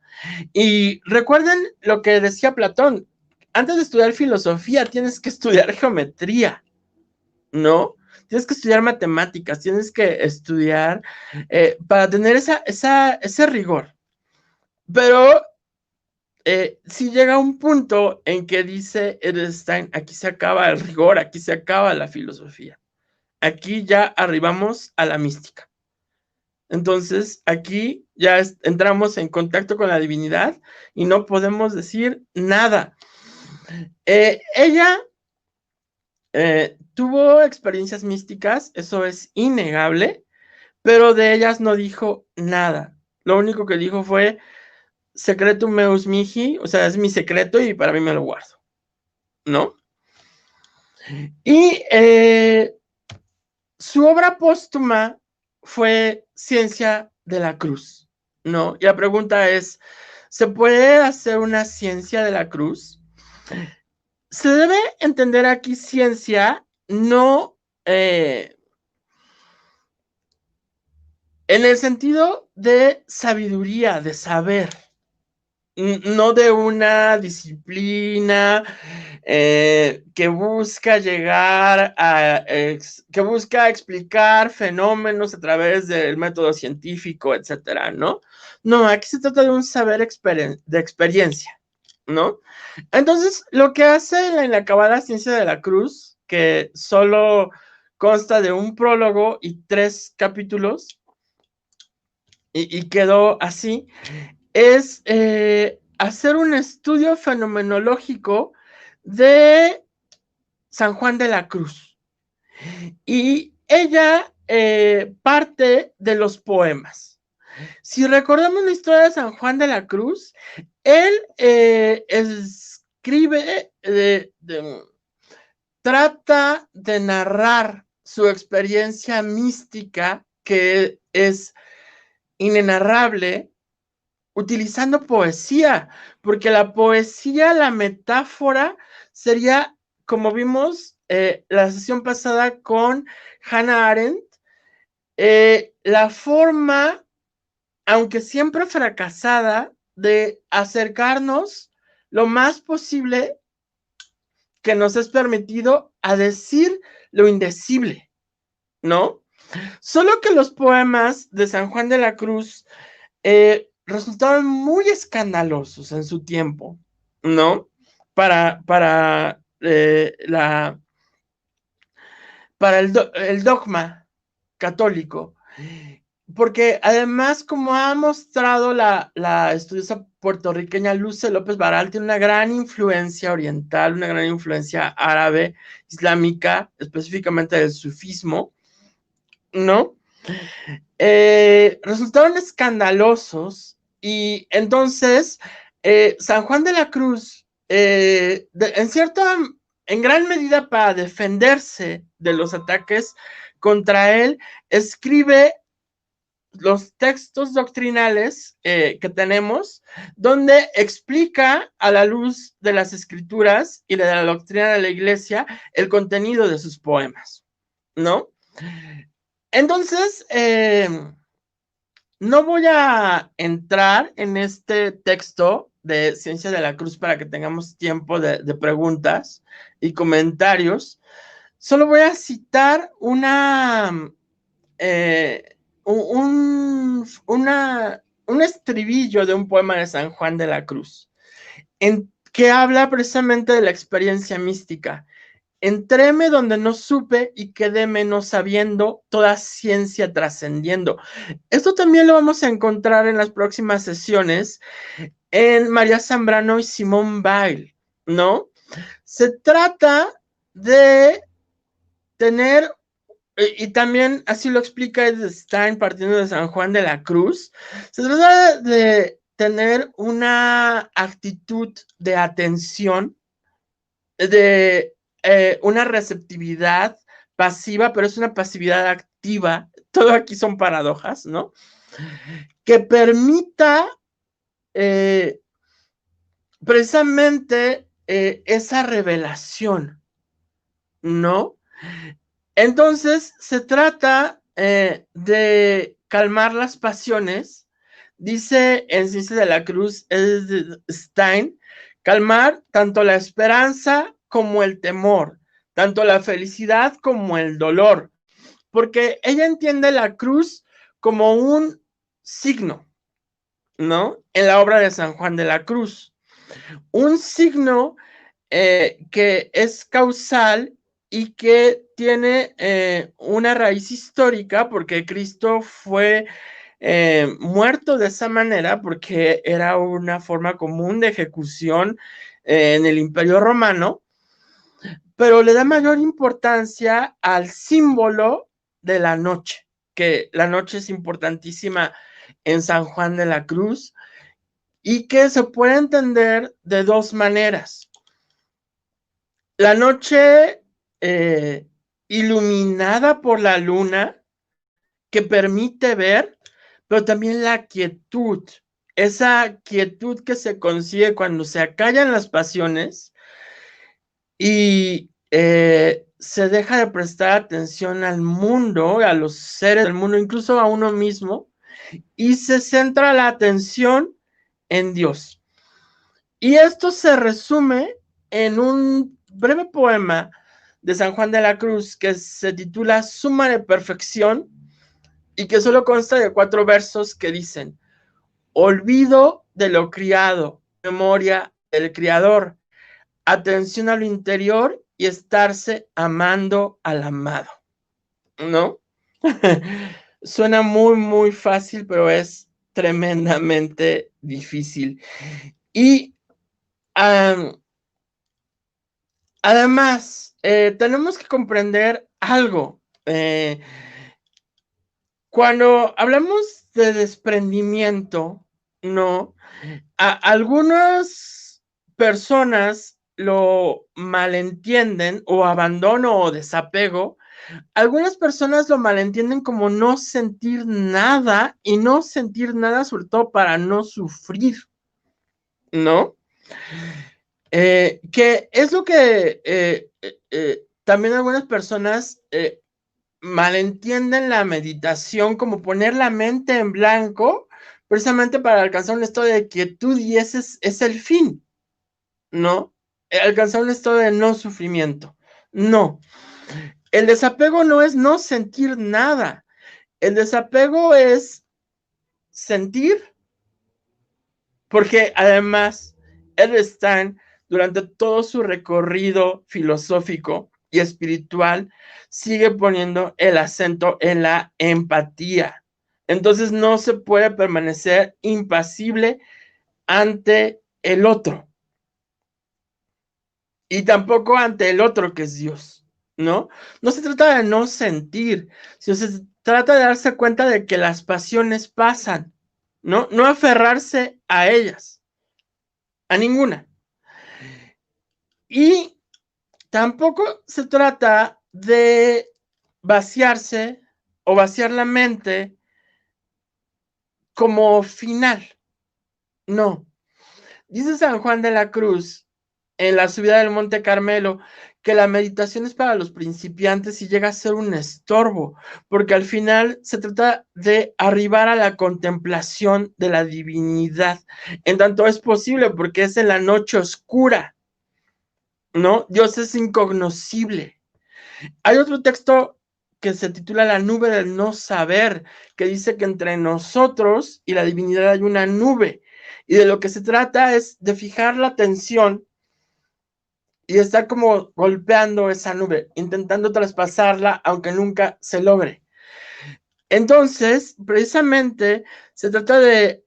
Y recuerden lo que decía Platón, antes de estudiar filosofía tienes que estudiar geometría, ¿no? tienes que estudiar matemáticas, tienes que estudiar para tener ese rigor. Pero si llega un punto en que dice Edelstein, aquí se acaba el rigor, aquí se acaba la filosofía. Aquí ya arribamos a la mística. Entonces, aquí ya entramos en contacto con la divinidad y no podemos decir nada. Ella tuvo experiencias místicas, eso es innegable, pero de ellas no dijo nada. Lo único que dijo fue, secretum meus mihi, o sea, es mi secreto y para mí me lo guardo, ¿no? Y su obra póstuma fue Ciencia de la Cruz, ¿no? Y la pregunta es, ¿se puede hacer una ciencia de la cruz? Se debe entender aquí ciencia, no en el sentido de sabiduría, de saber, no de una disciplina que busca llegar a, que busca explicar fenómenos a través del método científico, etcétera, ¿no? No, aquí se trata de un saber de experiencia, ¿no? Entonces, lo que hace la inacabada Ciencia de la Cruz, que solo consta de un prólogo y 3 capítulos, y quedó así, es hacer un estudio fenomenológico de San Juan de la Cruz. Y ella parte de los poemas. Si recordamos la historia de San Juan de la Cruz, él escribe, trata de narrar su experiencia mística, que es inenarrable, utilizando poesía, porque la poesía, la metáfora, sería, como vimos la sesión pasada con Hannah Arendt, la forma, aunque siempre fracasada, de acercarnos lo más posible que nos es permitido a decir lo indecible, ¿no? Solo que los poemas de San Juan de la Cruz resultaron muy escandalosos en su tiempo, ¿no? Para el dogma católico. Porque además, como ha mostrado la estudiosa puertorriqueña Luce López Baral, tiene una gran influencia oriental, una gran influencia árabe, islámica, específicamente del sufismo, ¿no? Resultaron escandalosos y entonces San Juan de la Cruz, en gran medida para defenderse de los ataques contra él, escribe los textos doctrinales que tenemos, donde explica a la luz de las escrituras y de la doctrina de la iglesia el contenido de sus poemas, ¿no? Entonces, no voy a entrar en este texto de Ciencia de la Cruz para que tengamos tiempo de preguntas y comentarios. Solo voy a citar un estribillo de un poema de San Juan de la Cruz, que habla precisamente de la experiencia mística. Entréme donde no supe y quedéme no sabiendo, toda ciencia trascendiendo. Esto también lo vamos a encontrar en las próximas sesiones en María Zambrano y Simone Weil, ¿no? Se trata de tener, y también así lo explica Stein partiendo de San Juan de la Cruz, se trata de tener una actitud de atención, de una receptividad pasiva, pero es una pasividad activa. Todo aquí son paradojas, ¿no? Que permita precisamente esa revelación, ¿no? Entonces, se trata de calmar las pasiones. Dice en Ciencia de la Cruz Stein, calmar tanto la esperanza como el temor, tanto la felicidad como el dolor, porque ella entiende la cruz como un signo, ¿no? En la obra de San Juan de la Cruz. Un signo que es causal y que tiene una raíz histórica, porque Cristo fue muerto de esa manera, porque era una forma común de ejecución en el Imperio Romano, pero le da mayor importancia al símbolo de la noche, que la noche es importantísima en San Juan de la Cruz y que se puede entender de dos maneras. La noche iluminada por la luna, que permite ver, pero también la quietud, esa quietud que se consigue cuando se acallan las pasiones y se deja de prestar atención al mundo, a los seres del mundo, incluso a uno mismo, y se centra la atención en Dios. Y esto se resume en un breve poema de San Juan de la Cruz que se titula Suma de Perfección y que solo consta de 4 versos que dicen: olvido de lo criado, memoria del Criador, atención a lo interior y estarse amando al amado, ¿no? Suena muy, muy fácil, pero es tremendamente difícil. Y además, tenemos que comprender algo. Cuando hablamos de desprendimiento, ¿no? Algunas personas lo malentienden, o abandono o desapego. Algunas personas lo malentienden como no sentir nada, y no sentir nada sobre todo para no sufrir, ¿no? Que es lo que también algunas personas malentienden la meditación como poner la mente en blanco precisamente para alcanzar un estado de quietud, y ese es el fin, ¿no? Alcanzar un estado de no sufrimiento. No. El desapego no es no sentir nada. El desapego es sentir, porque además Edward Stein, durante todo su recorrido filosófico y espiritual, sigue poniendo el acento en la empatía. Entonces no se puede permanecer impasible ante el otro, y tampoco ante el otro que es Dios, ¿no? No se trata de no sentir, sino se trata de darse cuenta de que las pasiones pasan, ¿no? No aferrarse a ellas, a ninguna. Y tampoco se trata de vaciarse o vaciar la mente como final, no. Dice San Juan de la Cruz en la subida del Monte Carmelo que la meditación es para los principiantes y llega a ser un estorbo, porque al final se trata de arribar a la contemplación de la divinidad, en tanto es posible, porque es en la noche oscura, ¿no? Dios es incognoscible. Hay otro texto que se titula La nube del no saber, que dice que entre nosotros y la divinidad hay una nube, y de lo que se trata es de fijar la atención y estar como golpeando esa nube, intentando traspasarla, aunque nunca se logre. Entonces, precisamente, se trata de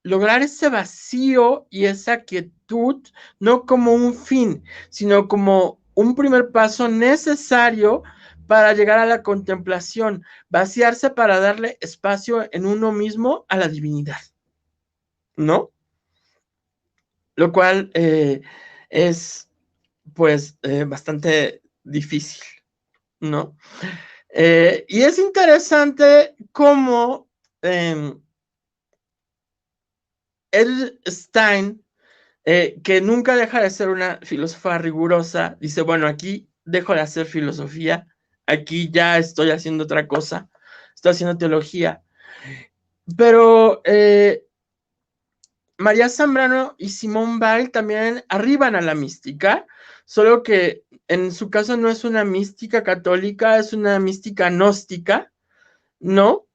lograr ese vacío y esa quietud, no como un fin, sino como un primer paso necesario para llegar a la contemplación, vaciarse para darle espacio en uno mismo a la divinidad, ¿no? Lo cual es, pues, bastante difícil, ¿no? Y es interesante cómo Edith Stein, que nunca deja de ser una filósofa rigurosa, dice, bueno, aquí dejo de hacer filosofía, aquí ya estoy haciendo otra cosa, estoy haciendo teología, pero María Zambrano y Simone Weil también arriban a la mística, solo que en su caso no es una mística católica, es una mística gnóstica, ¿no?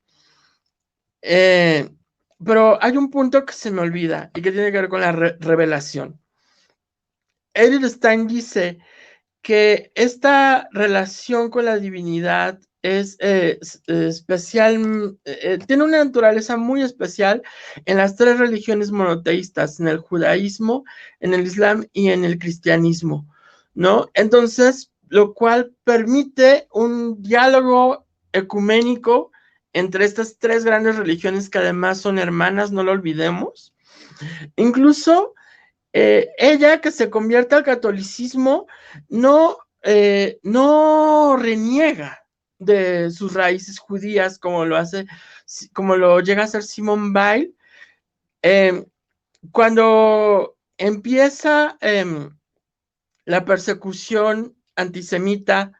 Pero hay un punto que se me olvida y que tiene que ver con la revelación. Edith Stein dice que esta relación con la divinidad es especial, tiene una naturaleza muy especial en las tres religiones monoteístas, en el judaísmo, en el islam y en el cristianismo, ¿no? Entonces, lo cual permite un diálogo ecuménico entre estas tres grandes religiones que además son hermanas, no lo olvidemos. Incluso ella que se convierte al catolicismo no reniega de sus raíces judías como lo llega a hacer Simone Weil. Cuando empieza la persecución antisemita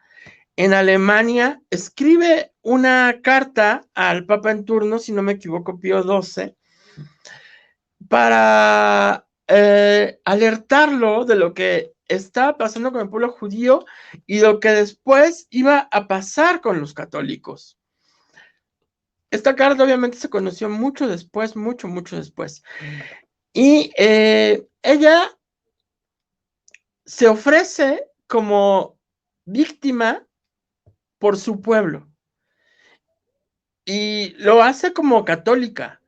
en Alemania, escribe una carta al Papa en turno, si no me equivoco, Pío XII, para alertarlo de lo que estaba pasando con el pueblo judío y lo que después iba a pasar con los católicos. Esta carta obviamente se conoció mucho después, mucho después. Y ella se ofrece como víctima por su pueblo. Y lo hace como católica.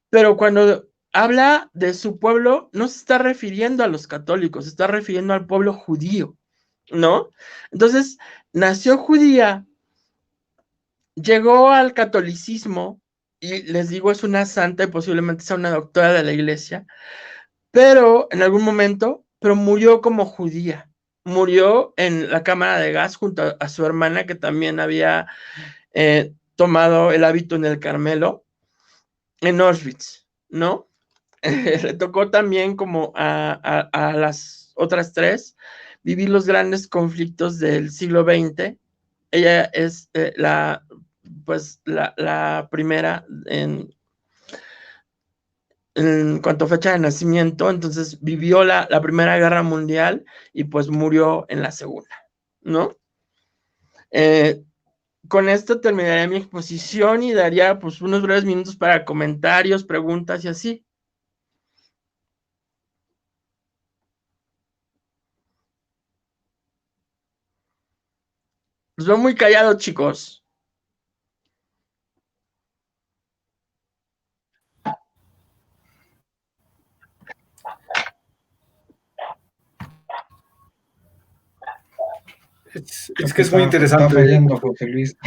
Pero cuando habla de su pueblo, no se está refiriendo a los católicos, se está refiriendo al pueblo judío, ¿no? Entonces, nació judía, llegó al catolicismo, y les digo, es una santa y posiblemente sea una doctora de la iglesia, pero en algún momento, pero murió como judía, murió en la cámara de gas junto a su hermana que también había tomado el hábito en el Carmelo, en Auschwitz, ¿no? Le tocó también como a las otras tres vivir los grandes conflictos del siglo XX. Ella es la primera en cuanto a fecha de nacimiento, entonces vivió la Primera Guerra Mundial y pues murió en la Segunda, ¿no? Con esto terminaría mi exposición y daría pues unos breves minutos para comentarios, preguntas y así. Los veo muy callados, chicos. Es que es muy interesante. Está fallando, José Luis.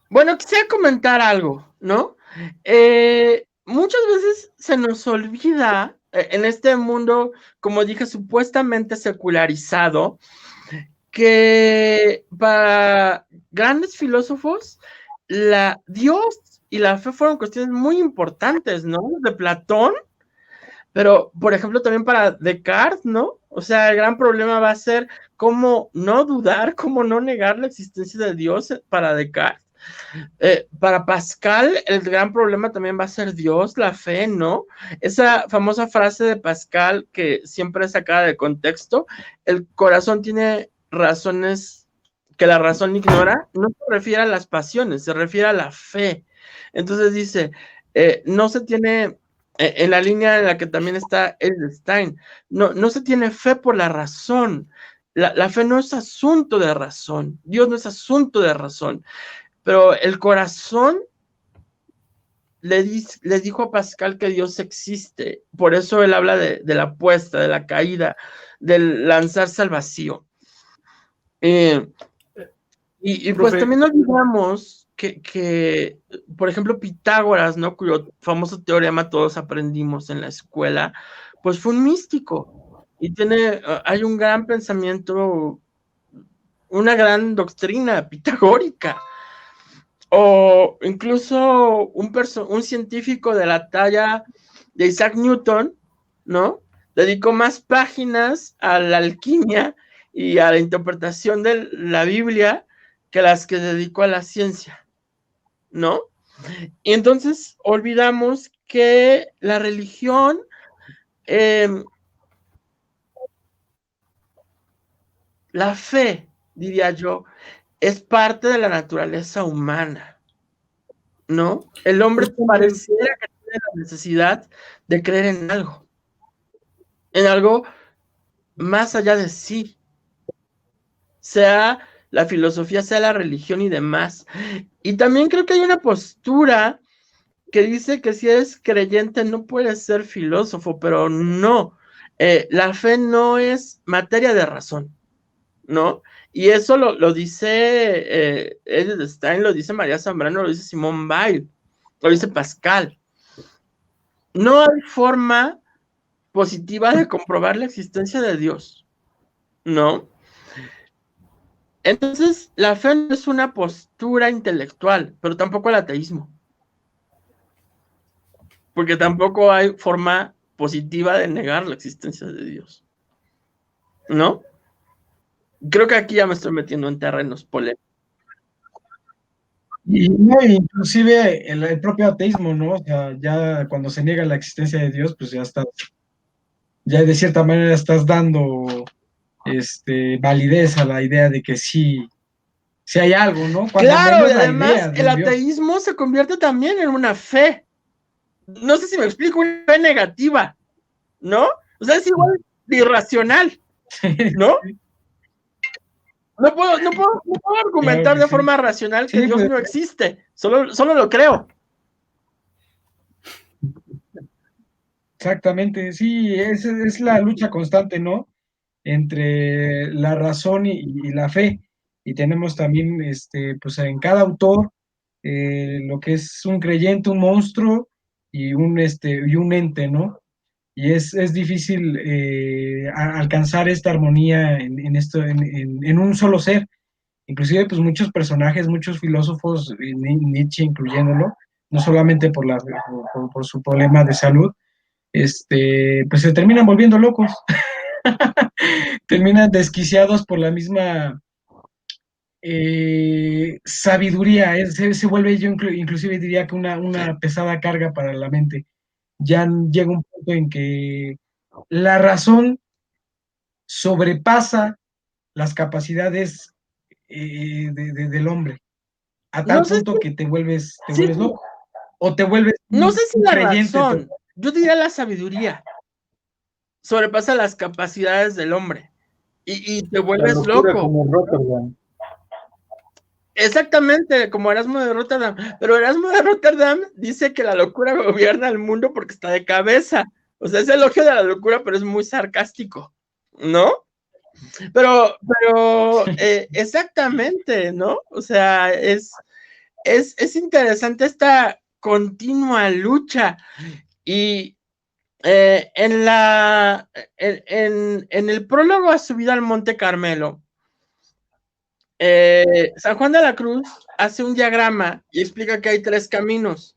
Bueno, quisiera comentar algo, ¿no? Muchas veces se nos olvida en este mundo, como dije, supuestamente secularizado, que para grandes filósofos, Dios y la fe fueron cuestiones muy importantes, ¿no? De Platón, pero, por ejemplo, también para Descartes, ¿no? O sea, el gran problema va a ser cómo no dudar, cómo no negar la existencia de Dios para Descartes. Para Pascal, el gran problema también va a ser Dios, la fe, ¿no? Esa famosa frase de Pascal que siempre es sacada de contexto, el corazón tiene razones que la razón ignora, no se refiere a las pasiones, se refiere a la fe. Entonces dice, no se tiene, en la línea en la que también está Edith Stein, no se tiene fe por la razón. La fe no es asunto de razón, Dios no es asunto de razón. Pero el corazón le dijo a Pascal que Dios existe. Por eso él habla de la apuesta, de la caída, del lanzarse al vacío. Y pues también olvidamos que, por ejemplo, Pitágoras, ¿no? Cuyo famoso teorema todos aprendimos en la escuela, pues fue un místico. Y hay un gran pensamiento, una gran doctrina pitagórica. O incluso un científico de la talla de Isaac Newton, ¿no? Dedicó más páginas a la alquimia y a la interpretación de la Biblia que las que dedicó a la ciencia, ¿no? Y entonces olvidamos que la religión La fe, diría yo, es parte de la naturaleza humana, ¿no? El hombre pareciera que tiene la necesidad de creer en algo más allá de sí, sea la filosofía, sea la religión y demás. Y también creo que hay una postura que dice que si eres creyente no puedes ser filósofo, pero no, la fe no es materia de razón, ¿no? Y eso lo dice Edith Stein, lo dice María Zambrano, lo dice Simone Weil, lo dice Pascal. No hay forma positiva de comprobar la existencia de Dios, ¿no? Entonces, la fe no es una postura intelectual, pero tampoco el ateísmo, porque tampoco hay forma positiva de negar la existencia de Dios, ¿no? Creo que aquí ya me estoy metiendo en terrenos polémicos. Y no, inclusive el propio ateísmo, ¿no? O sea, ya cuando se niega la existencia de Dios, pues ya de cierta manera estás dando validez a la idea de que sí hay algo, ¿no? Cuando Claro, y menos la además idea de el un Dios. ateísmo se convierte también en una fe. No sé si me explico, una fe negativa, ¿no? O sea, es igual de irracional, ¿no? No puedo Claro argumentar que de sí. forma racional que Sí, Dios pues no existe, solo lo creo. exactamente, sí, es la lucha constante, ¿no? Entre la razón y la fe. Y tenemos también, pues en cada autor, lo que es un creyente, un monstruo y un ente, ¿no? Y es difícil alcanzar esta armonía en un solo ser. Inclusive, pues muchos personajes, muchos filósofos, Nietzsche incluyéndolo, no solamente por su problema de salud, pues se terminan volviendo locos, terminan desquiciados por la misma sabiduría, se vuelve yo inclusive diría que una pesada carga para la mente. Ya llega un punto en que la razón sobrepasa las capacidades del hombre, a No tal sé punto que te si, vuelves loco, o te vuelves no sé si un la creyente. razón, yo diría la sabiduría, sobrepasa las capacidades del hombre y te La vuelves locura loco. como Rotterdam. Exactamente, como Erasmo de Rotterdam. Pero Erasmo de Rotterdam dice que la locura gobierna el mundo porque está de cabeza. O sea, es elogio de la locura, pero es muy sarcástico, ¿no? Pero exactamente, ¿no? O sea, es interesante esta continua lucha. Y en el prólogo a Subida al Monte Carmelo, San Juan de la Cruz hace un diagrama y explica que hay tres caminos.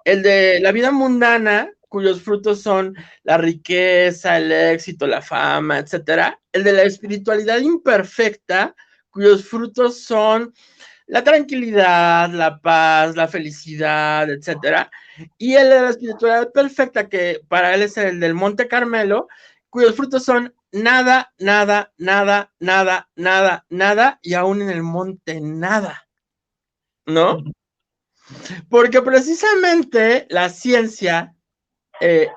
El de la vida mundana, cuyos frutos son la riqueza, el éxito, la fama, etcétera. El de la espiritualidad imperfecta, cuyos frutos son la tranquilidad, la paz, la felicidad, etcétera. Y el de la espiritualidad perfecta, que para él es el del Monte Carmelo, cuyos frutos son nada, nada, nada, nada, nada, nada, y aún en el monte nada, ¿no? Porque precisamente la ciencia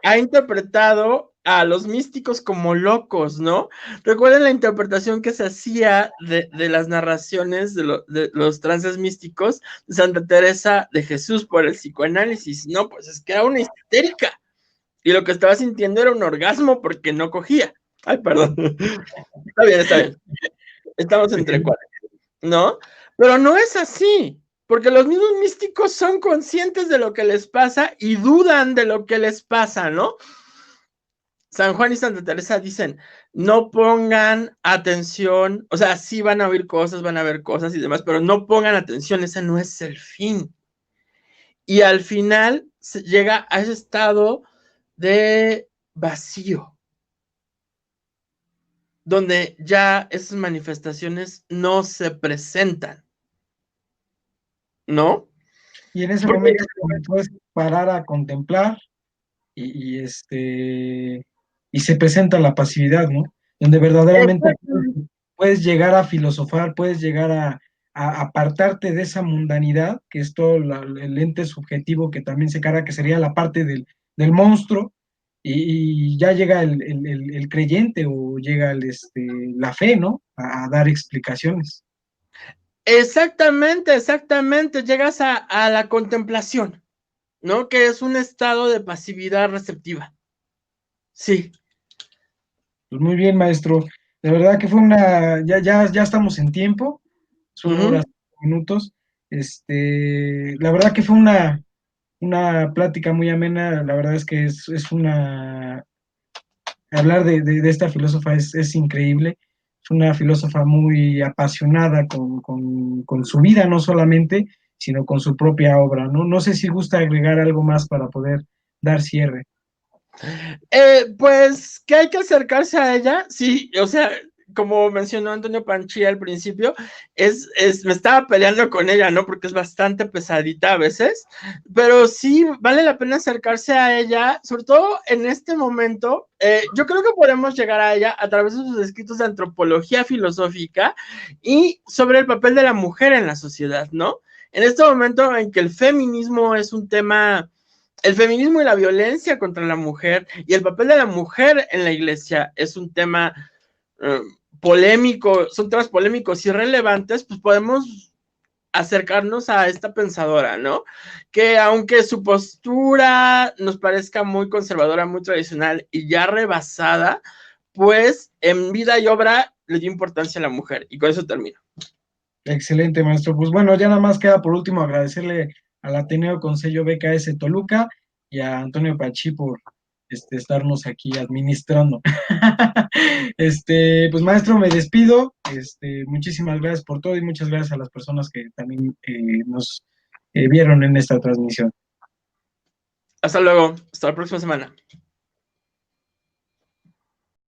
ha interpretado a los místicos como locos, ¿no? Recuerden la interpretación que se hacía de las narraciones de los trances místicos de Santa Teresa de Jesús por el psicoanálisis. No, pues es que era una histérica y lo que estaba sintiendo era un orgasmo porque no cogía. Ay, perdón. Está bien. Estamos entre cuatro, ¿no? Pero no es así, porque los mismos místicos son conscientes de lo que les pasa y dudan de lo que les pasa, ¿no? San Juan y Santa Teresa dicen, no pongan atención, o sea, sí van a oír cosas, van a ver cosas y demás, pero no pongan atención, ese no es el fin. Y al final se llega a ese estado de vacío, donde ya esas manifestaciones no se presentan, ¿no? Y en ese Porque momento puedes parar a contemplar y y se presenta la pasividad, ¿no? Donde verdaderamente puedes llegar a filosofar, puedes llegar a apartarte de esa mundanidad, que es todo el ente subjetivo que también se carga, que sería la parte del monstruo, y ya llega el creyente o llega la fe, ¿no? A dar explicaciones. Exactamente, exactamente. Llegas a la contemplación, ¿no? Que es un estado de pasividad receptiva. Sí. Pues muy bien, maestro. De verdad que fue ya estamos en tiempo, son horas, minutos. La verdad que fue una plática muy amena, la verdad es que hablar de esta filósofa es increíble, es una filósofa muy apasionada con su vida, no solamente, sino con su propia obra, ¿no? No sé si gusta agregar algo más para poder dar cierre. Pues que hay que acercarse a ella, sí, o sea, como mencionó Antonio Panchilla al principio, me estaba peleando con ella, ¿no? Porque es bastante pesadita a veces, pero sí vale la pena acercarse a ella, sobre todo en este momento. Yo creo que podemos llegar a ella a través de sus escritos de antropología filosófica y sobre el papel de la mujer en la sociedad, ¿no? En este momento en que el feminismo es un tema, el feminismo y la violencia contra la mujer y el papel de la mujer en la iglesia es un tema polémico, son temas polémicos y relevantes, pues podemos acercarnos a esta pensadora, ¿no? Que aunque su postura nos parezca muy conservadora, muy tradicional y ya rebasada, pues en vida y obra le dio importancia a la mujer. Y con eso termino. Excelente, maestro. Pues bueno, ya nada más queda por último agradecerle al Ateneo con sello BKS Toluca y a Antonio Pachi por estarnos aquí administrando. Pues maestro, me despido. Muchísimas gracias por todo y muchas gracias a las personas que también nos vieron en esta transmisión. Hasta luego, hasta la próxima semana.